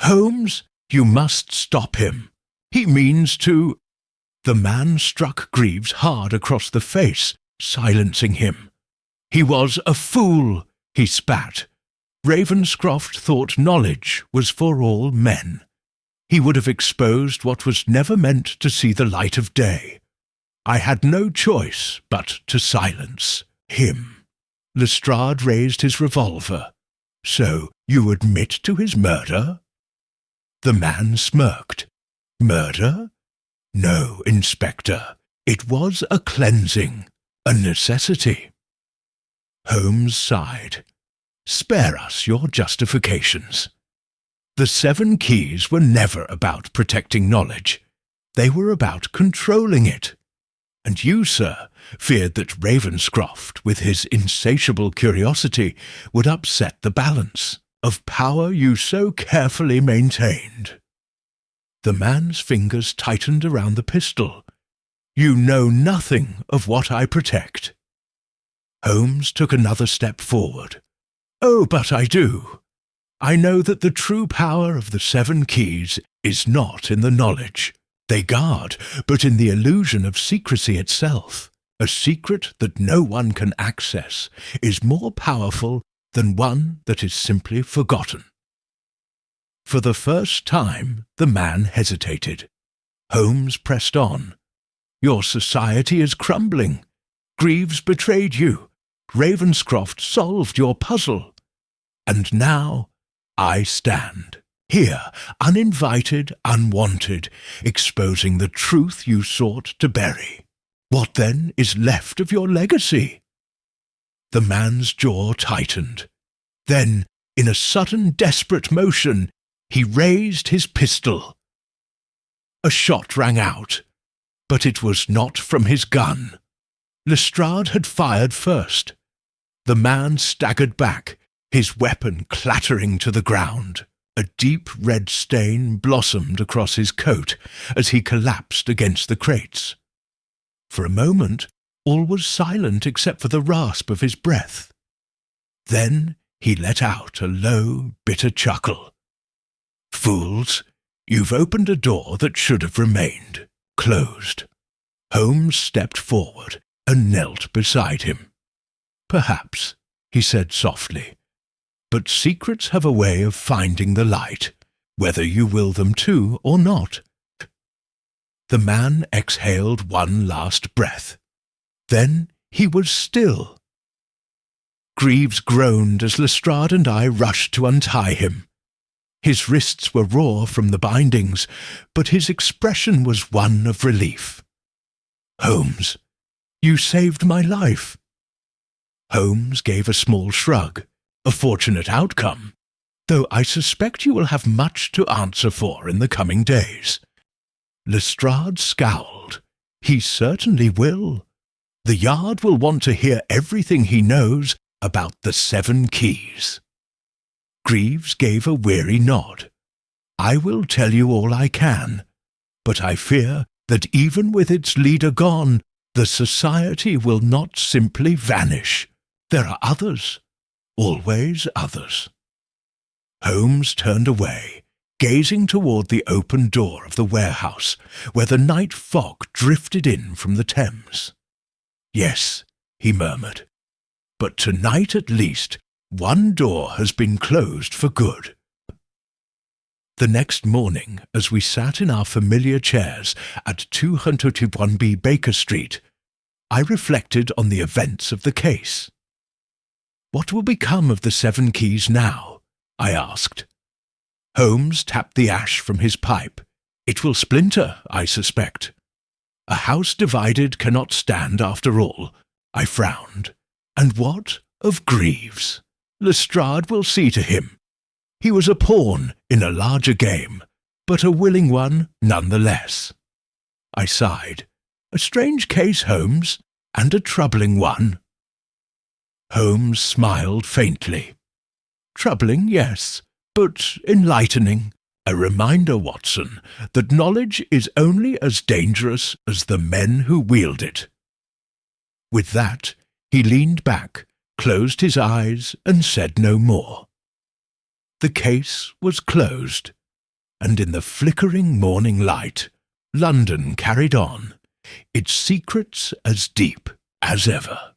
"Holmes, you must stop him. He means to—" The man struck Greaves hard across the face, silencing him. "He was a fool," he spat. "Ravenscroft thought knowledge was for all men. he would have exposed what was never meant to see the light of day. I had no choice but to silence him. Lestrade raised his revolver. "So you admit to his murder?" The man smirked. "Murder? No, Inspector. It was a cleansing, a necessity." Holmes sighed. "Spare us your justifications. The 7 keys were never about protecting knowledge. They were about controlling it. And you, sir, feared that Ravenscroft, with his insatiable curiosity, would upset the balance of power you so carefully maintained." The man's fingers tightened around the pistol. "You know nothing of what I protect." Holmes took another step forward. "Oh, but I do. I know that the true power of the 7 keys is not in the knowledge they guard, but in the illusion of secrecy itself. A secret that no one can access is more powerful than one that is simply forgotten." For the first time, the man hesitated. Holmes pressed on. "Your society is crumbling. Greaves betrayed you. Ravenscroft solved your puzzle. And now I stand, here, uninvited, unwanted, exposing the truth you sought to bury. What then is left of your legacy?" The man's jaw tightened. Then, in a sudden, desperate motion, he raised his pistol. A shot rang out, but it was not from his gun. Lestrade had fired first. The man staggered back, his weapon clattering to the ground. A deep red stain blossomed across his coat as he collapsed against the crates. For a moment, all was silent except for the rasp of his breath. Then he let out a low, bitter chuckle. "Fools, you've opened a door that should have remained closed." Holmes stepped forward and knelt beside him. "Perhaps," he said softly, "but secrets have a way of finding the light, whether you will them to or not." The man exhaled one last breath. Then he was still. Greaves groaned as Lestrade and I rushed to untie him. His wrists were raw from the bindings, but his expression was one of relief. "Holmes, you saved my life." Holmes gave a small shrug. "A fortunate outcome, though I suspect you will have much to answer for in the coming days." Lestrade scowled. "He certainly will. The Yard will want to hear everything he knows about the 7 keys." Greaves gave a weary nod. "I will tell you all I can, but I fear that even with its leader gone, the society will not simply vanish. There are others. Always others." Holmes turned away, gazing toward the open door of the warehouse, where the night fog drifted in from the Thames. "Yes," he murmured, "but tonight at least one door has been closed for good." The next morning, as we sat in our familiar chairs at 221B Baker Street, I reflected on the events of the case. "What will become of the 7 keys now?" I asked. Holmes tapped the ash from his pipe. "It will splinter, I suspect. A house divided cannot stand after all." I frowned. "And what of Greaves? Lestrade will see to him. He was a pawn in a larger game, but a willing one nonetheless." I sighed. "A strange case, Holmes, and a troubling one." Holmes smiled faintly. "Troubling, yes, but enlightening. A reminder, Watson, that knowledge is only as dangerous as the men who wield it." With that, he leaned back, closed his eyes, and said no more. The case was closed, and in the flickering morning light, London carried on, its secrets as deep as ever.